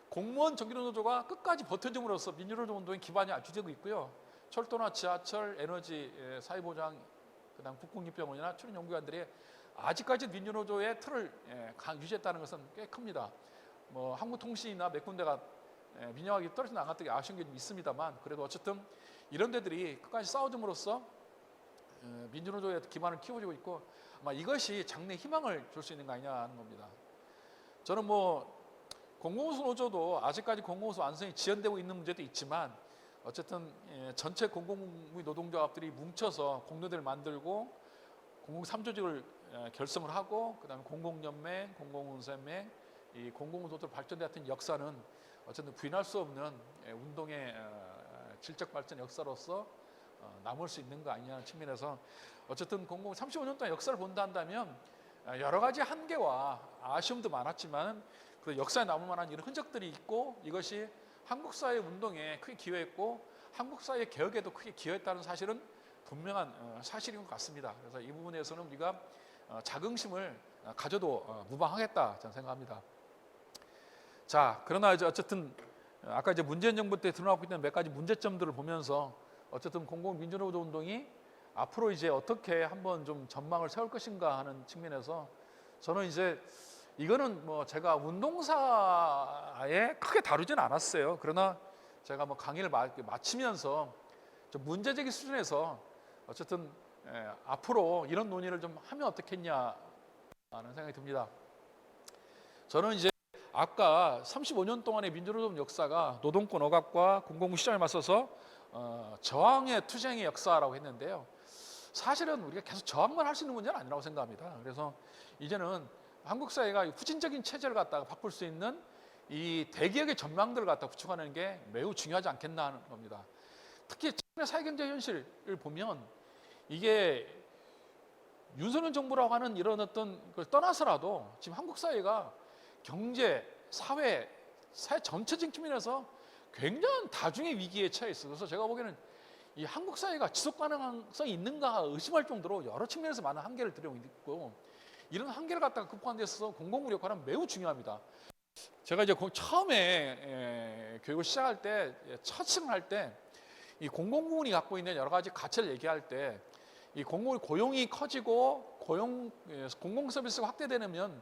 공무원 정규노조가 끝까지 버텨줌으로써 민주노조 운동의 기반이 유지되고 있고요. 철도나 지하철, 에너지, 사회보장, 그다음 국공립병원이나 출연연구관들이 아직까지 민주노조의 틀을 유지했다는 것은 꽤 큽니다. 한국통신이나 몇 군데가 민영학이 떨어져 나갔던 게 아쉬운 게 좀 있습니다만, 그래도 어쨌든 이런 데들이 끝까지 싸워줌으로써 민주노조의 기반을 키워주고 있고, 아마 이것이 장래 희망을 줄 수 있는 거 아니냐 하는 겁니다. 저는 공공우수 노조도 아직까지 공공우수 완성이 지연되고 있는 문제도 있지만, 어쨌든 전체 공공부문 노동조합들이 뭉쳐서 공노대를 만들고 공공 3조직을 결성을 하고, 그다음에 공공연맹, 공공운수연맹, 이 공공노조들 발전되었던 역사는 어쨌든 부인할 수 없는 운동의 질적 발전 역사로서 남을 수 있는 거 아니냐는 측면에서 어쨌든 35년 동안 역사를 본다 한다면 여러 가지 한계와 아쉬움도 많았지만 그 역사에 남을 만한 이런 흔적들이 있고, 이것이 한국 사회 운동에 크게 기여했고 한국 사회 개혁에도 크게 기여했다는 사실은 분명한 사실인 것 같습니다. 그래서 이 부분에서는 우리가 자긍심을 가져도 무방하겠다 저는 생각합니다. 자, 그러나 이제 어쨌든 아까 이제 문재인 정부 때 드러나고 있는 몇 가지 문제점들을 보면서 어쨌든 공공민주노조 운동이 앞으로 이제 어떻게 한번 좀 전망을 세울 것인가 하는 측면에서 저는 이제 이거는 제가 운동사에 크게 다루지는 않았어요. 그러나 제가 강의를 마치면서 좀 문제적인 수준에서 어쨌든 앞으로 이런 논의를 좀 하면 어떻겠냐 하는 생각이 듭니다. 저는 이제 아까 35년 동안의 민주노동 역사가 노동권 억압과 공공시장에 맞서서 저항의 투쟁의 역사라고 했는데요. 사실은 우리가 계속 저항만 할 수 있는 문제는 아니라고 생각합니다. 그래서 이제는 한국 사회가 후진적인 체제를 갖다가 바꿀 수 있는 이 대기업의 전망들을 갖다 구축하는 게 매우 중요하지 않겠나 하는 겁니다. 특히 최근의 사회경제 현실을 보면 이게 윤석열 정부라고 하는 이런 어떤 걸 떠나서라도 지금 한국 사회가 경제, 사회 전체적인 측면에서 굉장한 다중의 위기에 처해 있어요. 그래서 제가 보기에는 이 한국 사회가 지속 가능성이 있는가 의심할 정도로 여러 측면에서 많은 한계를 들여오고 있고, 이런 한계를 갖다가 극복하는 데 있어서 공공부의 역할은 매우 중요합니다. 제가 이제 처음에 교육을 시작할 때, 첫 층을 할 때 이 공공부문이 갖고 있는 여러 가지 가치를 얘기할 때, 이 고용이 커지고 공공 서비스가 확대되면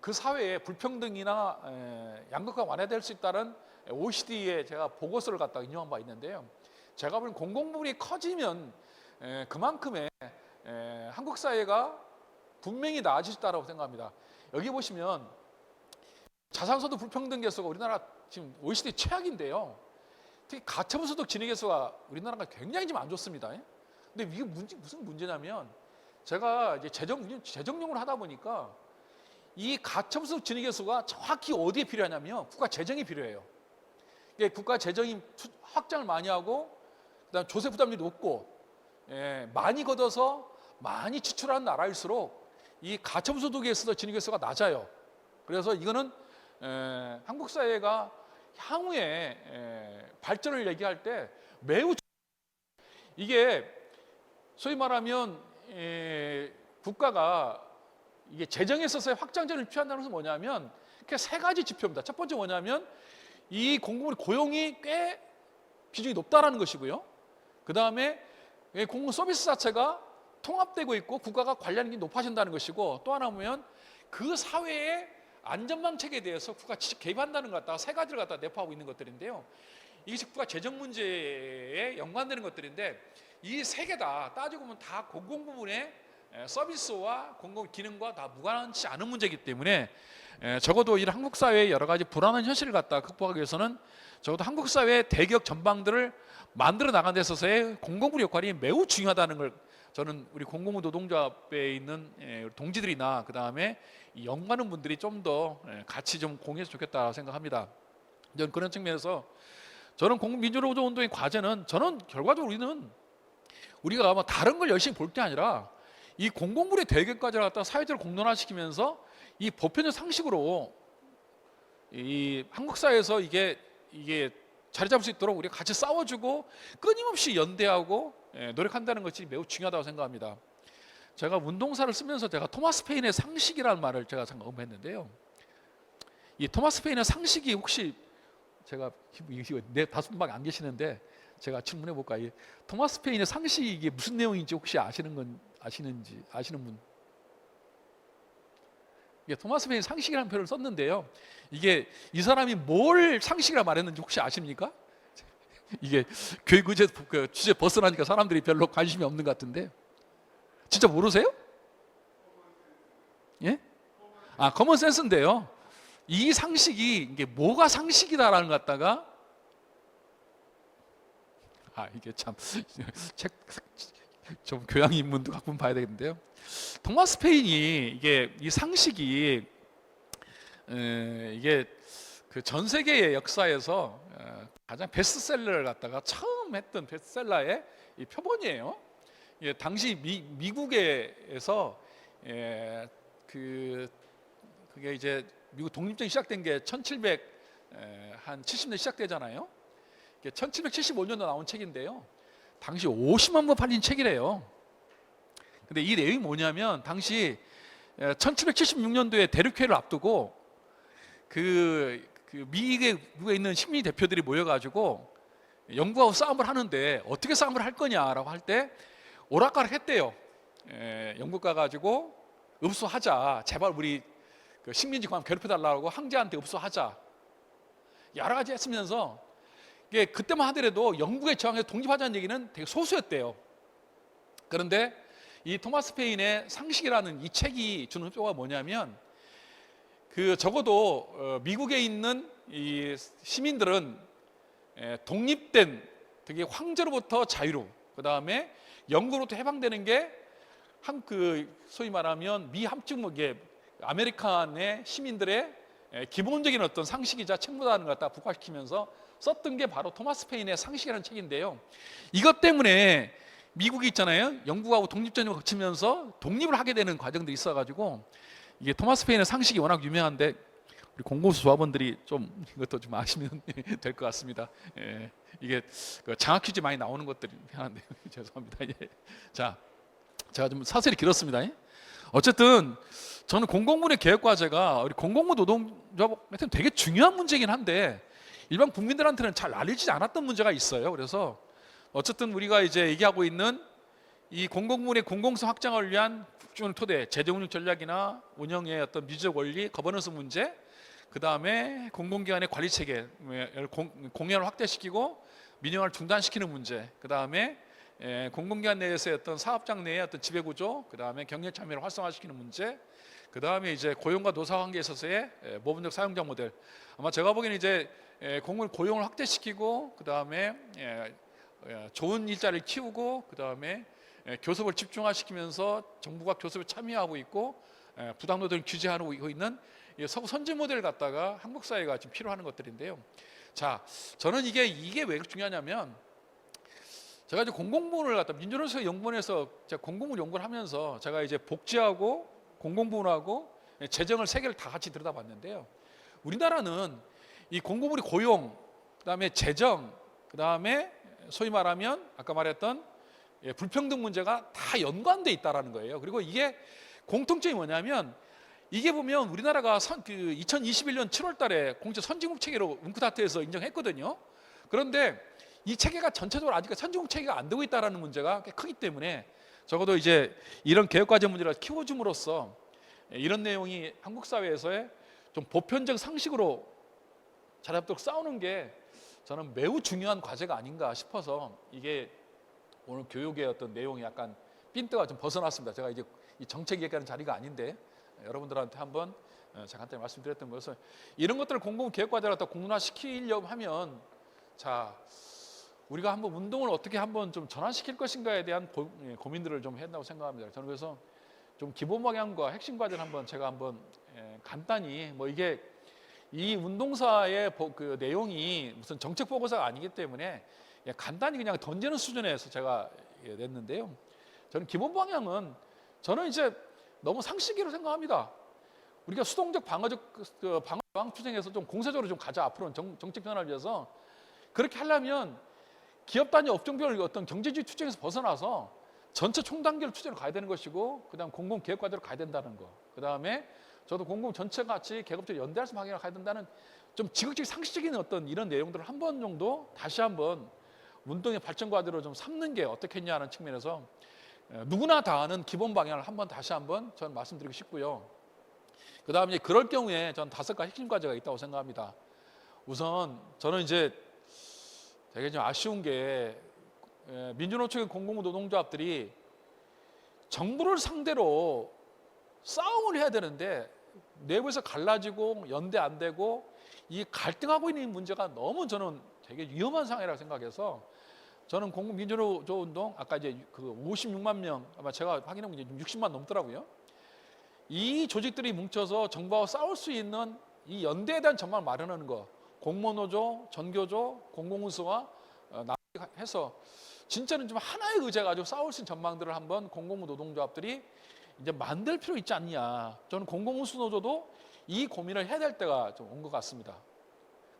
그 사회에 불평등이나 양극화가 완화될 수 있다는 OECD의 제가 보고서를 갖다가 인용한 바 있는데요. 제가 보는 공공부문이 커지면 그만큼의 한국 사회가 분명히 나아질 수 있다고 생각합니다. 여기 보시면 자산소득 불평등 개수가 우리나라 지금 OECD 최악인데요. 특히 가처분 소득 진위 개수가 우리나라가 굉장히 좀 안 좋습니다. 근데 이게 무슨 문제냐면, 제가 이제 재정용을 하다 보니까 이 가처분 소득 진위 개수가 정확히 어디에 필요하냐면 국가 재정이 필요해요. 국가 재정이 확장을 많이 하고, 그다음 조세 부담률이 높고, 많이 걷어서 많이 지출하는 나라일수록 이 가처분 소득에 있어서 진위 개수가 낮아요. 그래서 이거는 한국 사회가 향후에 발전을 얘기할 때 매우, 이게 소위 말하면 국가가 이게 재정에 있어서의 확장전을 취한다는 것은 뭐냐면, 세 가지 지표입니다. 첫 번째 뭐냐면, 이 공공의 고용이 꽤 비중이 높다라는 것이고요. 그 다음에 공공 서비스 자체가 통합되고 있고 국가가 관리하는 게 높아진다는 것이고, 또 하나 보면 그 사회의 안전망 체계에 대해서 국가가 직접 개입한다는 것 갖다가 세 가지를 갖다가 내포하고 있는 것들인데요. 이것이 국가 재정 문제에 연관되는 것들인데, 이 세 개 다 따지고 보면 다 공공 부문의 서비스와 공공 기능과 다 무관하지 않은 문제이기 때문에, 적어도 이 한국 사회의 여러 가지 불안한 현실을 갖다 극복하기 위해서는 적어도 한국 사회의 대기업 전방들을 만들어 나가는 데 있어서의 공공부의 역할이 매우 중요하다는 걸, 저는 우리 공공부 노동조합에 있는 동지들이나 그 다음에 연구하는 분들이 좀 더 같이 좀 공유해서 좋겠다 생각합니다. 저는 그런 측면에서 저는 민주노조 운동의 과제는, 저는 결과적으로 우리가 뭐 다른 걸 열심히 볼 게 아니라 이 공공부의 대결까지 갖다 사회적으로 공론화시키면서 이 보편적 상식으로 이 한국 사회에서 이게 자리 잡을 수 있도록 우리가 같이 싸워주고 끊임없이 연대하고 노력한다는 것이 매우 중요하다고 생각합니다. 제가 운동사를 쓰면서 제가 토마스 페인의 상식이라는 말을 제가 잠깐 언급했는데요. 이 토마스 페인의 상식이, 혹시 제가 네 다섯 분밖에 안 계시는데 제가 질문해 볼까요? 토마스 페인의 상식이 이게 무슨 내용인지 혹시 아시는 분? 이게 토마스 페인 상식이라는 표현을 썼는데요. 이게 이 사람이 뭘 상식이라 말했는지 혹시 아십니까? 이게 교육 주제 벗어나니까 사람들이 별로 관심이 없는 것 같은데, 진짜 모르세요? 예? 커먼 센스인데요. 이 상식이 이게 뭐가 상식이다라는 것 같다가, 이게 참 좀 교양 인문도 가끔 봐야 되겠는데요. 토마스 페인이 이 상식이 이게 그 전 세계의 역사에서 가장 베스트셀러를 갖다가 처음 했던 베스트셀러의 이 표본이에요. 당시 미국에서 그게 이제 미국 독립전이 시작된 게 1770년 시작되잖아요. 1775년도 나온 책인데요. 당시 50만 부 팔린 책이래요. 근데 이 내용이 뭐냐면, 당시 1776년도에 대륙회의를 앞두고 미국에 있는 식민 대표들이 모여가지고 영국하고 싸움을 하는데 어떻게 싸움을 할 거냐라고 할 때 오락가락 했대요. 영국 가가지고 읍소하자, 제발 우리 식민지 그만 괴롭혀달라고 황제한테 읍소하자, 여러 가지 했으면서, 그때만 하더라도 영국의 저항에서 독립하자는 얘기는 되게 소수였대요. 그런데 이 토마스 페인의 상식이라는 이 책이 주는 효과가 뭐냐면, 적어도 미국에 있는 이 시민들은 독립된 되게 황제로부터 자유로, 그 다음에 영국으로부터 해방되는 게 소위 말하면 미함증목의 아메리칸의 시민들의 기본적인 어떤 상식이자 책무다는 걸 갖다 부각시키면서 썼던 게 바로 토마스 페인의 상식이라는 책인데요. 이것 때문에 미국이 있잖아요. 영국하고 독립전쟁을 거치면서 독립을 하게 되는 과정들이 있어가지고, 이게 토마스 페인의 상식이 워낙 유명한데 우리 공공수 조합원들이 좀 이것도 좀 아시면 될 것 같습니다. 이게 그 장학 퀴즈 많이 나오는 것들이 한데 죄송합니다. 예. 자, 제가 좀 사설이 길었습니다. 예. 어쨌든 저는 공공부의 개혁 과제가 우리 공공부 노동조합한테는 되게 중요한 문제이긴 한데 일반 국민들한테는 잘 알려지지 않았던 문제가 있어요. 그래서 어쨌든 우리가 이제 얘기하고 있는 이 공공부의 공공성 확장을 위한 국정을 토대, 재정운용 전략이나 운영의 어떤 미주적 원리, 거버넌스 문제, 그 다음에 공공기관의 관리 체계를 공연을 확대시키고 민영화를 중단시키는 문제, 그 다음에 공공기관 내에서의 어떤 사업장 내의 어떤 지배구조, 그 다음에 경영 참여를 활성화시키는 문제, 그 다음에 이제 고용과 노사 관계에 있어서의 모범적 사용자 모델. 아마 제가 보기에는 이제 공무원 고용을 확대시키고, 그 다음에 좋은 일자리를 키우고, 그 다음에 교섭을 집중화시키면서 정부가 교섭에 참여하고 있고 부당 노동을 규제하고 있는 서구 선진 모델을 갖다가 한국 사회가 지금 필요하는 것들인데요. 자, 저는 이게 왜 중요하냐면 제가 이제 공공부문을 갖다 민주노총 연구원에서 제가 공공부문 연구를 하면서 제가 이제 복지하고 공공부문하고 재정을 세 개를 다 같이 들여다봤는데요. 우리나라는 이 공공부문의 고용, 그다음에 재정, 그다음에 소위 말하면 아까 말했던 불평등 문제가 다 연관돼 있다라는 거예요. 그리고 이게 공통점이 뭐냐면 이게 보면 우리나라가 2021년 7월달에 공적 선진국 체계로 웅크다트에서 인정했거든요. 그런데 이 체계가 전체적으로 아직 선진국 체계가 안 되고 있다라는 문제가 꽤 크기 때문에 적어도 이제 이런 개혁과제 문제를 키워줌으로써 이런 내용이 한국 사회에서의 좀 보편적 상식으로 자리잡도록 싸우는 게 저는 매우 중요한 과제가 아닌가 싶어서 이게 오늘 교육의 어떤 내용이 약간 핀트가 좀 벗어났습니다. 제가 이제 이 정책 얘기하는 자리가 아닌데 여러분들한테 한번 제가 간단히 말씀드렸던 것은 이런 것들을 공공 개혁과제를 갖다 공론화시키려고 하면 자 우리가 한번 운동을 어떻게 한번 좀 전환시킬 것인가에 대한 고민들을 좀 한다고 생각합니다. 저는 그래서 좀 기본 방향과 핵심 과제를 한번 제가 한번 간단히 뭐 이게 이 운동사의 그 내용이 무슨 정책 보고서가 아니기 때문에 간단히 그냥 던지는 수준에서 제가 냈는데요. 저는 기본 방향은 저는 이제 너무 상식으로 생각합니다. 우리가 수동적 방어 투쟁에서 좀 공세적으로 좀 가자. 앞으로는 정책 변화를 위해서 그렇게 하려면 기업 단위 업종별 어떤 경제주의 투쟁에서 벗어나서 전체 총단계로 투쟁을 가야 되는 것이고, 그다음 공공 개혁 과제로 가야 된다는 거. 그다음에 저도 공공 전체 같이 계급적 연대할 방향으로 가야 된다는 좀 지극히 상식적인 어떤 이런 내용들을 한 번 정도 다시 한번 운동의 발전 과제로 좀 삼는 게 어떻겠냐는 측면에서 누구나 다 아는 기본 방향을 한번 다시 한번 저는 말씀드리고 싶고요. 그다음에 그럴 경우에 저는 5가지 핵심 과제가 있다고 생각합니다. 우선 저는 이제 되게 좀 아쉬운 게 민주노총의 공공부 노동조합들이 정부를 상대로 싸움을 해야 되는데 내부에서 갈라지고 연대 안 되고 이 갈등하고 있는 문제가 너무 저는 되게 위험한 상황이라고 생각해서 저는 공공 민주노조 운동 아까 이제 그 56만 명 아마 제가 확인한 게 60만 넘더라고요. 이 조직들이 뭉쳐서 정부와 싸울 수 있는 이 연대에 대한 전망을 마련하는 거, 공무노조, 전교조, 공공운수와 해서 진짜는 좀 하나의 의제 가지고 싸울 수 있는 전망들을 한번 공공부 노동조합들이 이제 만들 필요 있지 않냐. 저는 공공운수 노조도 이 고민을 해야 될 때가 좀 온 것 같습니다.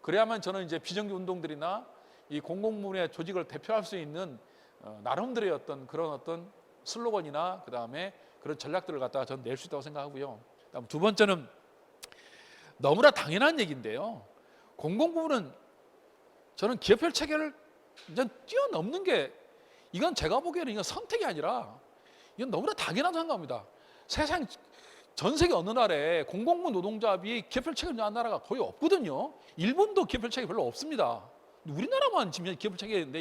그래야만 저는 이제 비정규 운동들이나 이 공공부문의 조직을 대표할 수 있는 나름대로의 어떤 그런 어떤 슬로건이나 그 다음에 그런 전략들을 갖다가 저는 낼 수 있다고 생각하고요. 그다음 두 번째는 너무나 당연한 얘기인데요. 공공부문은 저는 기업별 체계를 이제 뛰어넘는 게 이건 제가 보기에는 이건 선택이 아니라 이건 너무나 당연하다고 생각합니다. 세상 전 세계 어느 나라에 공공부 노동조합이 기업별 체계를 한 나라가 거의 없거든요. 일본도 기업별 체계 별로 없습니다. 우리나라만 지금 기업별 체계인데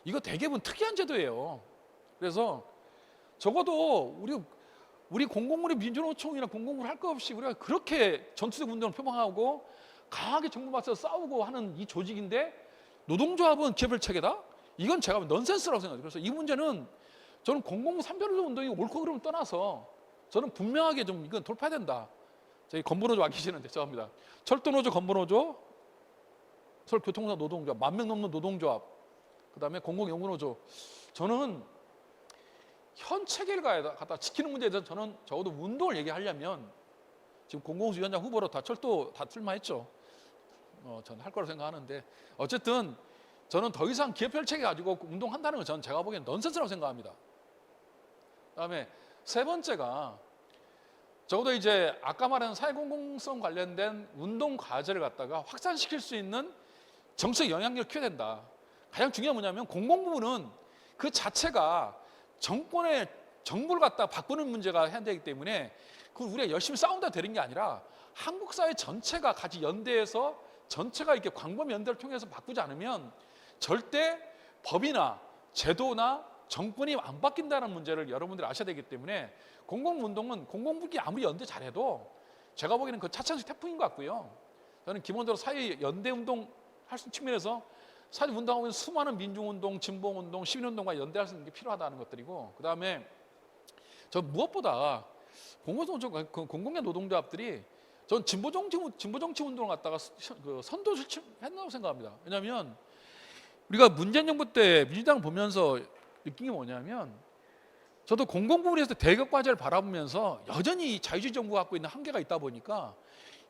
이거 대개는 특이한 제도예요. 그래서 적어도 우리 공공부의 민주노총이나 공공부를 할 것 없이 우리가 그렇게 전투적 운동을 표방하고 강하게 정부 맞서 싸우고 하는 이 조직인데 노동조합은 기업별 체계다? 이건 제가 넌센스라고 생각해요. 그래서 이 문제는 저는 공공부 삼별노조 운동이 옳고 그름을 떠나서 저는 분명하게 좀 이건 돌파해야 된다. 저희 건보노조 안 계시는데 죄송합니다. 철도노조, 건보노조, 서울교통사 노동조합, 10,000명 넘는 노동조합, 그다음에 공공연구노조. 저는 현 체계를 갖다 지키는 문제에 대해서 저는 적어도 운동을 얘기하려면 지금 공공수위원장 후보로 다 철도 다 출마했죠. 저는 할 거라고 생각하는데 어쨌든 저는 더 이상 기업 혈책이 가지고 운동한다는 건 저는 제가 보기엔 넌센스라고 생각합니다. 그다음에 세 번째가 적어도 이제 아까 말한 사회공공성 관련된 운동 과제를 갖다가 확산시킬 수 있는 정책 영향력을 키워야 된다. 가장 중요한 뭐냐면 공공부문은 그 자체가 정권의 정부를 갖다 바꾸는 문제가 해야 되기 때문에 그 우리가 열심히 싸운다 되는 게 아니라 한국 사회 전체가 같이 연대해서 전체가 이렇게 광범 연대를 통해서 바꾸지 않으면 절대 법이나 제도나 정권이 안 바뀐다는 문제를 여러분들이 아셔야 되기 때문에 공공운동은 공공부기 아무리 연대 잘해도 제가 보기에는 그 차차식 태풍인 것 같고요. 저는 기본적으로 사회 연대 운동 할 수 있는 측면에서 사회 운동하고 있는 수많은 민중운동, 진보운동, 시민운동과 연대할 수 있는 게 필요하다는 것들이고, 그 다음에 저 무엇보다 공공의 노동조합들이 전 진보정치 운동을 갖다가 선도 실천했다고 생각합니다. 왜냐하면 우리가 문재인 정부 때 민주당을 보면서 느낀 게 뭐냐면, 저도 공공부문에서 대개혁 과제를 바라보면서 여전히 이 자유주의 정부가 갖고 있는 한계가 있다 보니까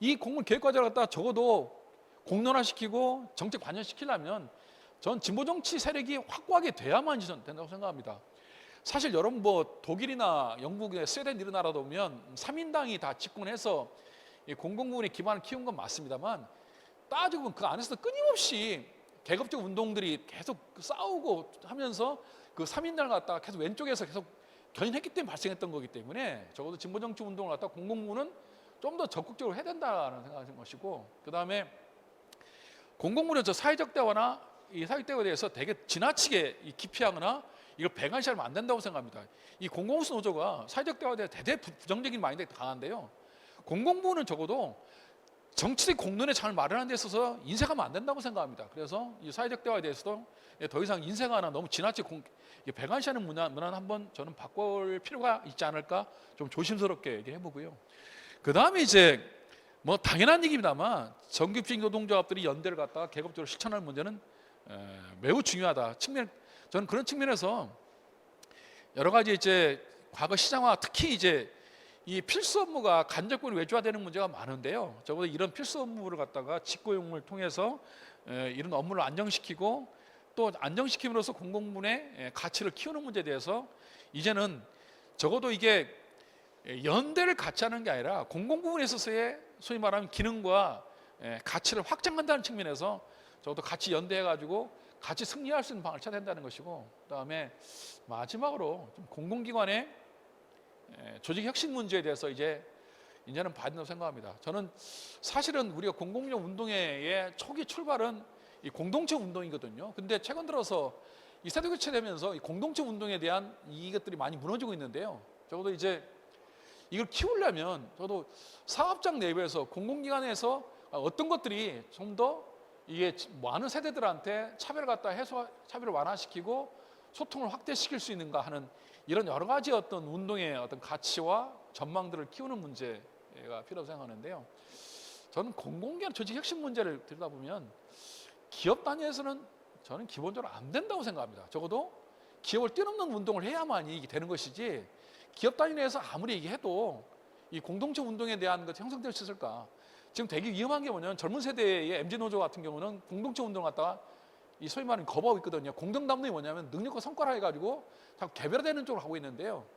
이 공공 계획 과제를 갖다가 적어도 공론화시키고 정책 반영시키려면 전 진보정치 세력이 확고하게 돼야만 된다고 생각합니다. 사실 여러분 뭐 독일이나 영국의 스웨덴 이런 나라도 보면 3인당이 다 집권해서 이 공공부문의 기반을 키운 건 맞습니다만, 따지고 보면 그 안에서 끊임없이 계급적 운동들이 계속 싸우고 하면서 그 3인당을 갖다가 계속 왼쪽에서 계속 견인했기 때문에 발생했던 거기 때문에 적어도 진보정치 운동을 갖다가 공공부문은 좀 더 적극적으로 해야 된다는 생각인 것이고, 그 다음에 공공부는 저 사회적 대화나 이 사회적 대화에 대해서 되게 지나치게 기피하거나 이걸 배관시하면 안 된다고 생각합니다. 이 공공부수 노조가 사회적 대화에 대해 대대 부정적인 마인드가 강한데요. 공공부는 적어도 정치적 공론의 장을 마련하는 데 있어서 인색하면 안 된다고 생각합니다. 그래서 이 사회적 대화에 대해서도 더 이상 인색하나 너무 지나치게 배관시하는 문화는 한번 저는 바꿀 필요가 있지 않을까 좀 조심스럽게 얘기해 보고요. 그 다음에 이제 뭐 당연한 얘기입니다만 정규직 노동조합들이 연대를 갖다가 계급적으로 실천하는 문제는 매우 중요하다. 저는 그런 측면에서 여러 가지 이제 과거 시장화, 특히 이제 이 필수 업무가 간접적으로 외주화되는 문제가 많은데요. 적어도 이런 필수 업무를 갖다가 직고용을 통해서 이런 업무를 안정시키고 또 안정시킴으로써 공공부문의 가치를 키우는 문제에 대해서 이제는 적어도 이게 연대를 같이 하는 게 아니라 공공부문에 있어서의 소위 말하면 기능과 가치를 확장한다는 측면에서 적어도 같이 연대해가지고 같이 승리할 수 있는 방을 찾아야 된다는 것이고, 그다음에 마지막으로 좀 공공기관의 조직 혁신 문제에 대해서 이제는 봐야 된다고 생각합니다. 저는 사실은 우리가 공공력 운동의 초기 출발은 이 공동체 운동이거든요. 근데 최근 들어서 이 세대 교체되면서 이 공동체 운동에 대한 이것들이 많이 무너지고 있는데요. 적어도 이제 이걸 키우려면 저도 사업장 내부에서 공공기관에서 어떤 것들이 좀 더 이게 많은 세대들한테 차별을 갖다 차별을 완화시키고 소통을 확대시킬 수 있는가 하는 이런 여러 가지 어떤 운동의 어떤 가치와 전망들을 키우는 문제가 필요하다고 생각하는데요. 저는 공공기관 조직 혁신 문제를 들여다보면 기업 단위에서는 저는 기본적으로 안 된다고 생각합니다. 적어도 기업을 뛰어넘는 운동을 해야만이 이게 되는 것이지, 기업 단위 내에서 아무리 얘기해도 이 공동체 운동에 대한 것 형성될 수 있을까? 지금 되게 위험한 게 뭐냐면 젊은 세대의 MZ 노조 같은 경우는 공동체 운동을 갖다가 이 소위 말하는 거부하고 있거든요. 공동담론이 뭐냐면 능력과 성과를 해가지고 자꾸 개별화되는 쪽으로 가고 있는데요.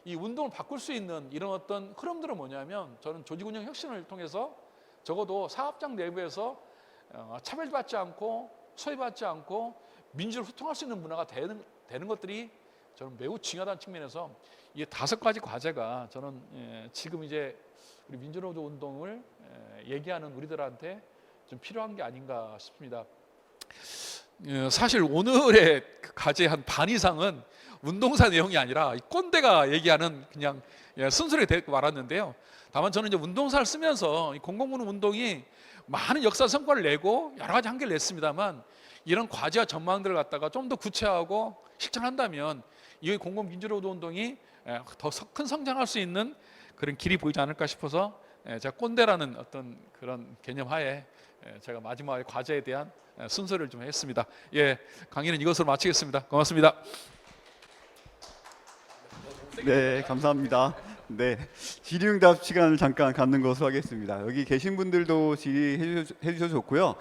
이 운동을 바꿀 수 있는 이런 어떤 흐름들은 뭐냐면 저는 조직운영 혁신을 통해서 적어도 사업장 내부에서 차별받지 않고 소외받지 않고 민주를 소통할 수 있는 문화가 되는 것들이 저는 매우 중요하다는 측면에서 이 5가지 과제가 저는 지금 이제 우리 민주노조 운동을 얘기하는 우리들한테 좀 필요한 게 아닌가 싶습니다. 사실 오늘의 과제 한 반 이상은 운동사 내용이 아니라 꼰대가 얘기하는 그냥 순수하게 데리고 말았는데요. 다만 저는 이제 운동사를 쓰면서 공공부문 운동이 많은 역사 성과를 내고 여러 가지 한계를 냈습니다만, 이런 과제와 전망들을 갖다가 좀 더 구체화하고 실천한다면 이 공공민주노조 운동이 더 큰 성장할 수 있는 그런 길이 보이지 않을까 싶어서 제가 꼰대라는 어떤 그런 개념 하에 제가 마지막에 과제에 대한 순서를 좀 했습니다. 강의는 이것으로 마치겠습니다. 고맙습니다. 네, 감사합니다. 네, 질의응답 시간을 잠깐 갖는 것으로 하겠습니다. 여기 계신 분들도 질의해 주셔도 좋고요.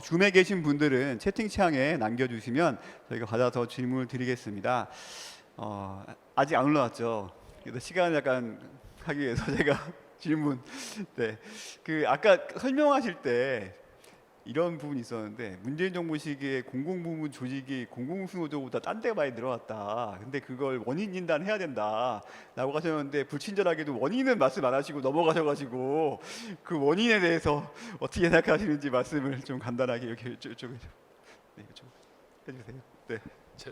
줌에 계신 분들은 채팅창에 남겨주시면 저희가 받아서 질문을 드리겠습니다. 아직 안 올라왔죠. 그래서 시간을 약간 하기 위해서 제가 질문. 네, 그 아까 설명하실 때 이런 부분이 있었는데 문재인 정부 시기에 공공부문 조직이 공공수노조보다 딴 데가 많이 늘어났다. 근데 그걸 원인 진단해야 된다라고 하셨는데 불친절하게도 원인은 말씀 안 하시고 넘어가셔가지고 그 원인에 대해서 어떻게 생각하시는지 말씀을 좀 간단하게 여기 이쪽에 네, 좀 해주세요. 네.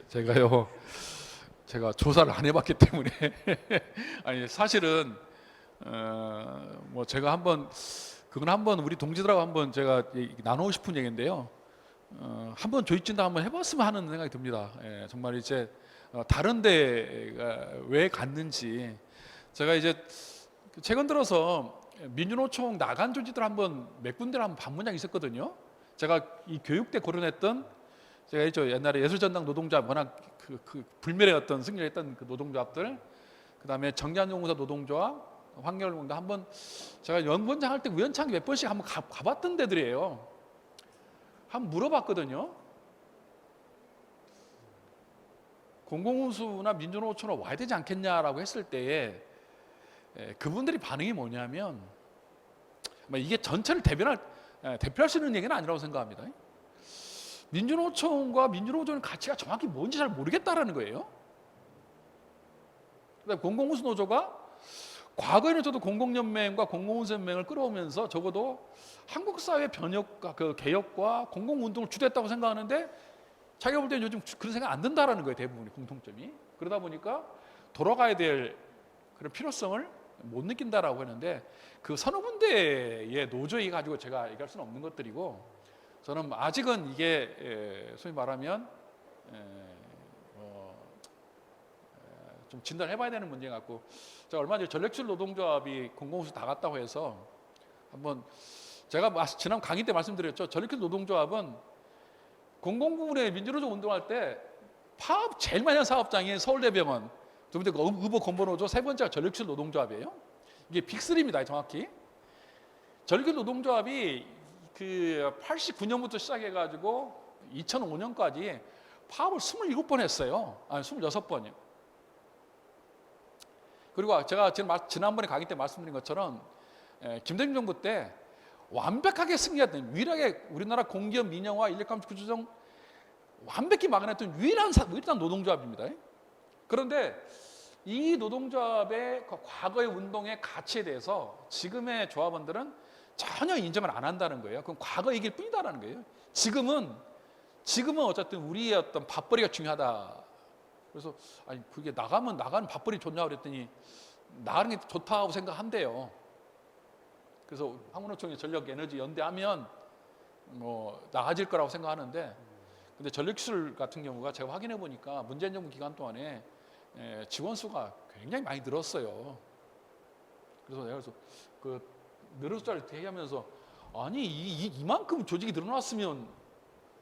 제가요. 제가 조사를 안 해봤기 때문에 아니 사실은 뭐 제가 그건 한번 우리 동지들하고 한번 제가 나누고 싶은 얘기인데요. 한번 조직진단 한번 해봤으면 하는 생각이 듭니다. 예, 정말 이제 다른 데가 왜 갔는지 제가 이제 최근 들어서 민주노총 나간 조직들 한번 몇 군데를 한번 방문 적이 있었거든요. 제가 이 교육때 거론했던 제가 저 옛날에 예술전당 노동조합 워낙 그 불멸의 어떤 승리를 했던 그 노동조합들, 그다음에 정리안전공사 노동조합, 환경공사 한번 제가 연구원장 할 때 우연찮게 몇 번씩 한번 가봤던 데들이에요. 한번 물어봤거든요. 공공운수나 민주노총으로 와야 되지 않겠냐라고 했을 때에 그분들이 반응이 뭐냐면 이게 전체를 대표할 수 있는 얘기는 아니라고 생각합니다. 민주노총과 민주노조의 가치가 정확히 뭔지 잘 모르겠다라는 거예요. 공공운수 노조가 과거에는 저도 공공연맹과 공공운수연맹을 끌어오면서 적어도 한국 사회 변혁과 그 개혁과 공공운동을 주도했다고 생각하는데 자기가 볼 때는 요즘 그런 생각 안 든다라는 거예요. 대부분이 공통점이. 그러다 보니까 돌아가야 될 그런 필요성을 못 느낀다라고 했는데 그 서너 군데의 노조에 가지고 제가 얘기할 수는 없는 것들이고 저는 아직은 이게 소위 말하면 좀 진단해봐야 되는 문제 같고 제가 얼마 전에 전력질 노동조합이 공공운수 다 갔다고 해서 한번 제가 지난 강의 때 말씀드렸죠. 전력질 노동조합은 공공부문에 민주노조 운동할 때 파업 제일 많이 한 사업장이 서울대병원, 두 번째 의보 건보노조, 세 번째가 전력질 노동조합이에요. 이게 빅3입니다. 정확히 전력질 노동조합이 그 89년부터 시작해가지고 2005년까지 파업을 27번 했어요. 아니 26번이요. 그리고 제가 지난번에 강의 때 말씀드린 것처럼 김대중 정부 때 완벽하게 승리했던 유일하게 우리나라 공기업 민영화 인력감축 구조정 완벽히 막아냈던 유일한 노동조합입니다. 그런데 이 노동조합의 과거의 운동의 가치에 대해서 지금의 조합원들은 전혀 인정을 안 한다는 거예요. 그럼 과거 얘기일 뿐이다라는 거예요. 지금은 어쨌든 우리의 어떤 밥벌이가 중요하다. 그래서 아니 그게 나가는 밥벌이 좋냐 그랬더니 나가는 게 좋다고 생각한대요. 그래서 한국노총이 전력에너지 연대하면 뭐 나아질 거라고 생각하는데 근데 전력기술 같은 경우가 제가 확인해 보니까 문재인 정부 기간 동안에 직원 수가 굉장히 많이 늘었어요. 그래서 내가 그 늘은 숫자를 대하면서 아니 이만큼 조직이 늘어났으면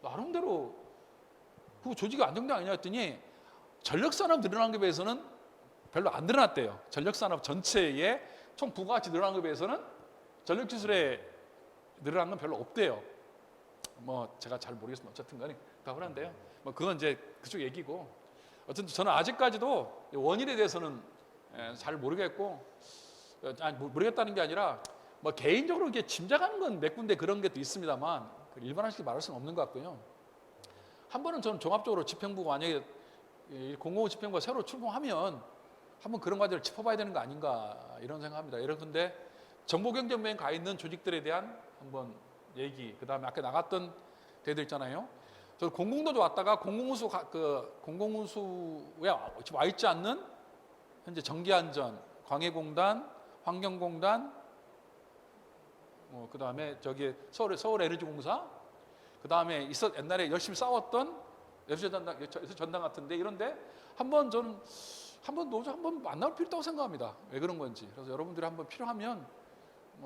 나름대로 그 조직이 안정된 아니냐 했더니 전력산업 늘어난 것에 비해서는 별로 안 늘어났대요. 전력산업 전체의 총 부가가치 늘어난 것에 비해서는 전력기술에 늘어난 건 별로 없대요. 뭐 제가 잘 모르겠으면 어쨌든 간에 답을 한데요. 뭐 그건 이제 그쪽 얘기고 어쨌든 저는 아직까지도 원인에 대해서는 잘 모르겠고 모르겠다는 게 아니라 뭐 개인적으로 이렇게 짐작하는 건 몇 군데 그런 게 또 있습니다만 일반화시켜 말할 수는 없는 것 같고요. 한 번은 저는 종합적으로 집행부가 만약에 공공부 집행부가 새로 출범하면 한번 그런 과제를 짚어봐야 되는 거 아닌가 이런 생각합니다. 예컨대 정보경제연맹에 가 있는 조직들에 대한 한번 얘기, 그 다음에 아까 나갔던 데들 있잖아요. 저 공공노조 왔다가 공공운수에 와 있지 않는 현재 전기안전, 광해공단, 환경공단, 그 다음에 저기 서울에너지공사, 그 다음에 옛날에 열심히 싸웠던 예술전당 같은데 이런데 저는 노조 한번 만날 필요 있다고 생각합니다. 왜 그런 건지. 그래서 여러분들이 한번 필요하면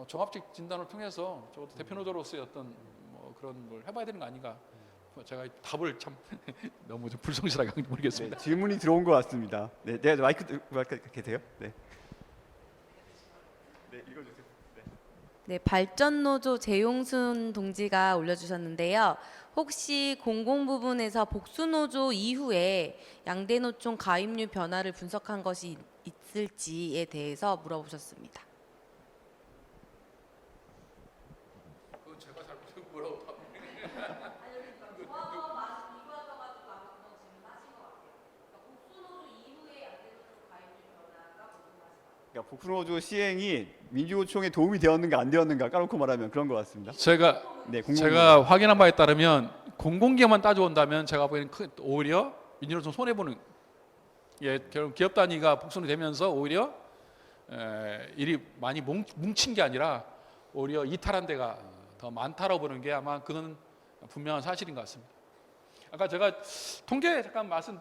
종합적 진단을 통해서 적어도 대표 노조로서의 어떤 그런 걸 해봐야 되는 거 아닌가. 제가 답을 참 너무 좀 불성실하게 한 게 모르겠습니다. 네, 질문이 들어온 것 같습니다. 네, 마이크 계세요? 네. 네, 읽어주세요. 네. 네, 발전노조 재용순 동지가 올려주셨는데요. 혹시 공공 부분에서 복수노조 이후에 양대노총 가입률 변화를 분석한 것이 있을지에 대해서 물어보셨습니다. 그건 제가 잘 뭐라고 답. 그러니까 복수노조 시행이 민주노총에 도움이 되었는가 안 되었는가 까놓고 말하면 그런 것 같습니다. 제가 네, 공공. 제가 확인한 바에 따르면 공공기업만 따져온다면 제가 보기에는 오히려 민주노총 손해 보는 결국 기업 단위가 복선이 되면서 오히려 일이 많이 뭉친 게 아니라 오히려 이탈한 데가 더 많다라고 보는 게 아마 그건 분명한 사실인 것 같습니다. 아까 제가 통계 잠깐 말씀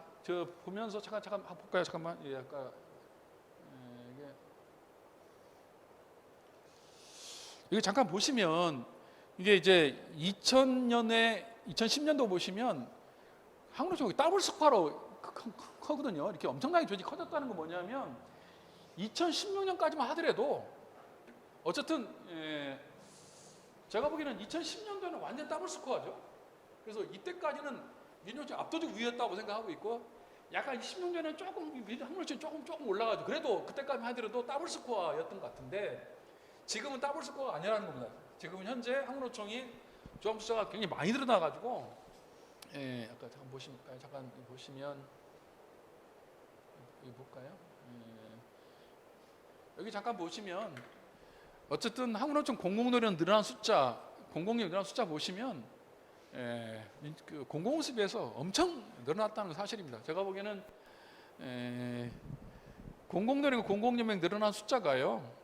보면서 잠깐 볼까요? 잠깐만. 예, 아까 이게 잠깐 보시면 이게 이제 2010년도 보시면 한국노총이 더블 스코어로 커거든요. 이렇게 엄청나게 조직이 커졌다는 건 뭐냐면 2016년까지만 하더라도 어쨌든 제가 보기에는 2010년도에는 완전 더블 스코어죠. 그래서 이때까지는 민주노총이 압도적 우위였다고 생각하고 있고 약간 10년 전에는 조금 한국노총이 조금 올라가죠. 그래도 그때까지만 하더라도 더블 스코어였던 것 같은데 지금은 더블 스코어가 아니라는 겁니다. 지금은 현재 한국노총이 조합 숫자가 굉장히 많이 늘어나가지고 아까 잠깐 보시면 여기 볼까요? 여기 잠깐 보시면 어쨌든 한국노총 공공노련 늘어난 숫자, 공공력 늘어난 숫자 보시면 그 공공수에 비해서 엄청 늘어났다는 사실입니다. 제가 보기에는 공공노련, 공공연맹 늘어난 숫자가요.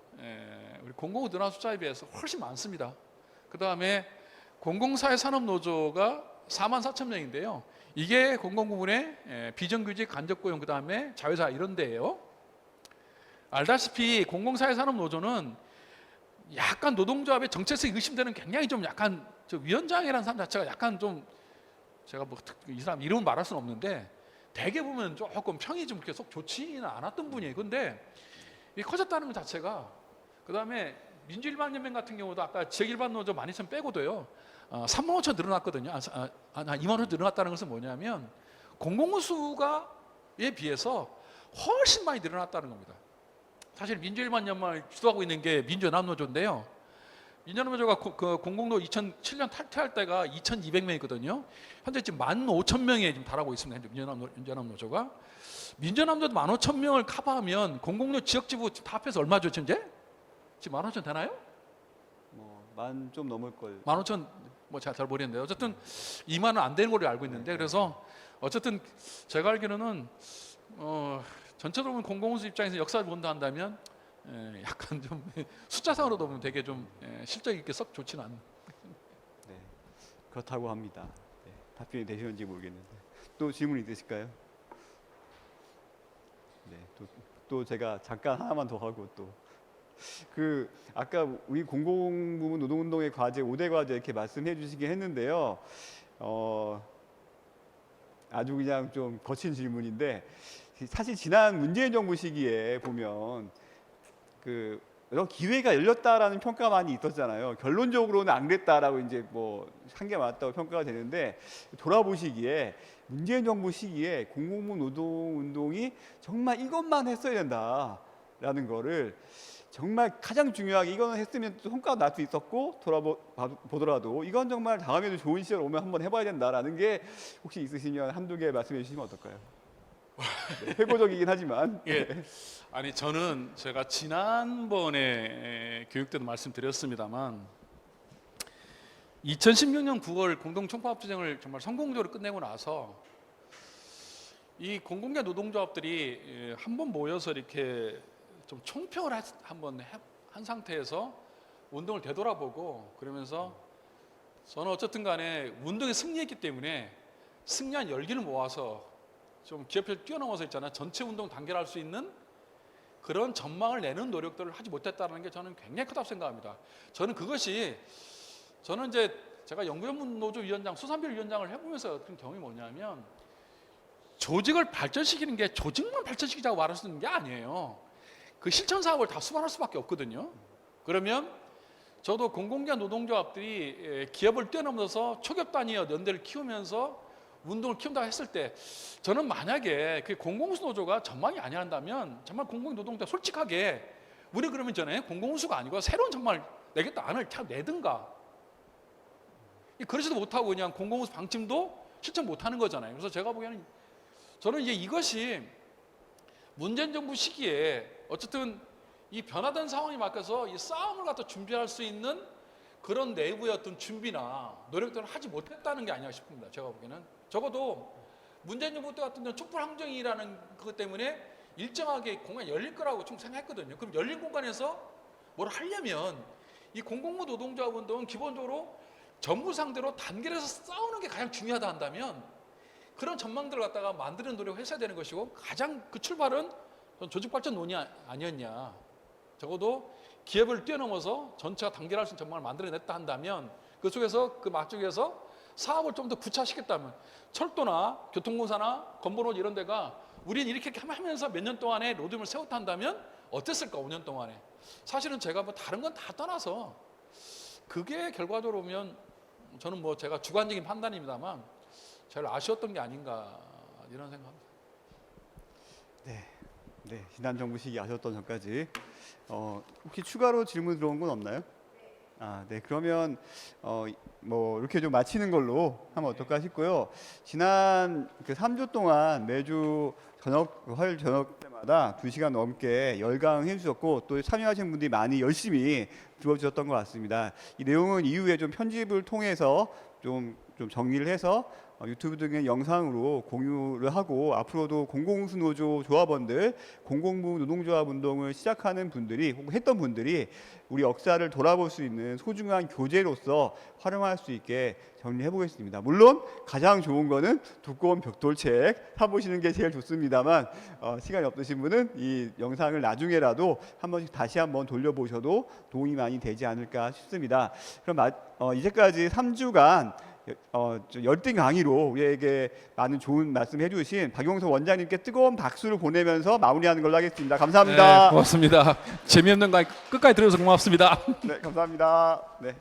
우리 공공부 늘어난 숫자에 비해서 훨씬 많습니다. 그 다음에 공공사회산업노조가 44,000명인데요. 이게 공공부문의 비정규직 간접고용 그 다음에 자회사 이런 데예요. 알다시피 공공사회산업노조는 약간 노동조합의 정체성이 의심되는 굉장히 좀 약간 위원장이라는 사람 자체가 약간 좀 제가 뭐 이 사람 이름은 말할 수는 없는데 대개 보면 조금 평이 좀 계속 좋지는 않았던 분이에요. 근데 이 커졌다는 것 자체가 그 다음에 민주일반연맹 같은 경우도 아까 지역일반노조 12,000 빼고도요 35,000 늘어났거든요. 2만 늘어났다는 것은 뭐냐면 공공수에 비해서 훨씬 많이 늘어났다는 겁니다. 사실 민주일반연맹을 주도하고 있는 게 민주연합노조인데요. 민주연합노조가 그 공공노 2007년 탈퇴할 때가 2,200명이거든요. 현재 지금 15,000명에 지금 달하고 있습니다. 민주연합노조가. 민주연합노조 15,000명을 커버하면 공공노 지역지부 다 합해서 얼마죠, 현재? 지금 15,000 되나요? 만 좀 넘을 걸. 15,000 뭐 제가 잘 모르겠는데 어쨌든 2만은 안 되는 걸로 알고 있는데 그래서 어쨌든 제가 알기로는 전체적으로 보면 공공수 입장에서 역사를 본다 한다면 약간 좀 숫자상으로도 보면 되게 좀 실적 있게 썩 좋지는 않은. 네, 그렇다고 합니다. 네, 답변이 되시는지 모르겠는데 또 질문 있으실까요? 네, 또 제가 잠깐 하나만 더 하고 또. 아까 우리 공공부문 노동운동의 과제 5대 과제 이렇게 말씀해 주시긴 했는데요. 아주 그냥 좀 거친 질문인데 사실 지난 문재인 정부 시기에 보면 여러 기회가 열렸다라는 평가가 많이 있었잖아요. 결론적으로는 안 그랬다라고 이제 뭐 한 게 맞다고 평가가 되는데 돌아보시기에 문재인 정부 시기에 공공부문 노동운동이 정말 이것만 했어야 된다라는 거를 정말 가장 중요하게 이거는 했으면 또 성과가 날 수 있었고 돌아보더라도 이건 정말 다음에도 좋은 시절 오면 한번 해봐야 된다라는 게 혹시 있으시면 한두 개 말씀해 주시면 어떨까요? 네, 회고적이긴 하지만. 예. 아니 저는 제가 지난번에 교육 때도 말씀드렸습니다만 2016년 9월 공동총파업투쟁을 정말 성공적으로 끝내고 나서 이 공공계 노동조합들이 한번 모여서 이렇게 좀 총평을 한번 한 상태에서 운동을 되돌아보고 그러면서 저는 어쨌든 간에 운동에 승리했기 때문에 승리한 열기를 모아서 좀 기업을 뛰어넘어서 있잖아요. 전체 운동 단결할 수 있는 그런 전망을 내는 노력들을 하지 못했다는 게 저는 굉장히 크다고 생각합니다. 저는 이제 제가 연구전문노조 위원장, 수산별 위원장을 해보면서 그런 경험이 뭐냐면 조직을 발전시키는 게 조직만 발전시키자고 말할 수 있는 게 아니에요. 그 실천 사업을 다 수반할 수밖에 없거든요. 그러면 저도 공공기관 노동조합들이 기업을 뛰어넘어서 초기업 단위의 연대를 키우면서 운동을 키운다고 했을 때 저는 만약에 그 공공운수 노조가 전망이 아니한다면 정말 공공노동자 솔직하게 우리 그러면 전에 공공운수가 아니고 새로운 정말 내겠다 안을 차 내든가 그러지도 못하고 그냥 공공운수 방침도 실천 못하는 거잖아요. 그래서 제가 보기에는 저는 이제 이것이 문재인 정부 시기에 어쨌든 이 변화된 상황에 맡겨서 이 싸움을 갖다 준비할 수 있는 그런 내부의 어떤 준비나 노력들을 하지 못했다는 게 아니라 싶습니다. 제가 보기에는 적어도 문재인 정부 때 같은 경우는 촛불 항쟁이라는 그것 때문에 일정하게 공간이 열릴 거라고 좀 생각했거든요. 그럼 열린 공간에서 뭘 하려면 이 공공부 노동조합 운동은 기본적으로 정부 상대로 단결해서 싸우는 게 가장 중요하다 한다면 그런 전망들을 갖다가 만드는 노력을 했어야 되는 것이고 가장 그 출발은 조직발전론이 아니었냐. 적어도 기업을 뛰어넘어서 전체가 단결할 수 있는 전망을 만들어냈다 한다면 그 속에서 그 막쪽에서 사업을 좀 더 구체화시켰다면 철도나 교통공사나 건보노조 이런 데가 우리는 이렇게 하면서 몇 년 동안에 로드맵을 세웠다 한다면 어땠을까 5년 동안에. 사실은 제가 뭐 다른 건 다 떠나서 그게 결과적으로 보면 저는 뭐 제가 주관적인 판단입니다만 제일 아쉬웠던 게 아닌가 이런 생각합니다. 네, 지난 정부 시기 아셨던 전까지 혹시 추가로 질문 들어온 건 없나요? 네, 그러면 뭐 이렇게 좀 마치는 걸로 하면 어떨까 싶고요. 지난 그 3주 동안 매주 화요일 저녁 때마다 2시간 넘게 열강해 주셨고 또 참여하신 분들이 많이 열심히 들어주셨던 것 같습니다. 이 내용은 이후에 좀 편집을 통해서 좀 정리를 해서 유튜브 등의 영상으로 공유를 하고 앞으로도 공공운수노조 조합원들, 공공부 노동조합 운동을 시작하는 분들이 혹은 했던 분들이 우리 역사를 돌아볼 수 있는 소중한 교재로서 활용할 수 있게 정리해 보겠습니다. 물론 가장 좋은 거는 두꺼운 벽돌책 사보시는 게 제일 좋습니다만 시간이 없으신 분은 이 영상을 나중에라도 한 번씩 다시 한번 돌려보셔도 도움이 많이 되지 않을까 싶습니다. 그럼 이제까지 3주간 열띤 강의로 우리에게 많은 좋은 말씀 해주신 박용석 원장님께 뜨거운 박수를 보내면서 마무리하는 걸로 하겠습니다. 감사합니다. 네, 고맙습니다. 재미없는 강의 끝까지 들어서 고맙습니다. 네, 감사합니다. 네.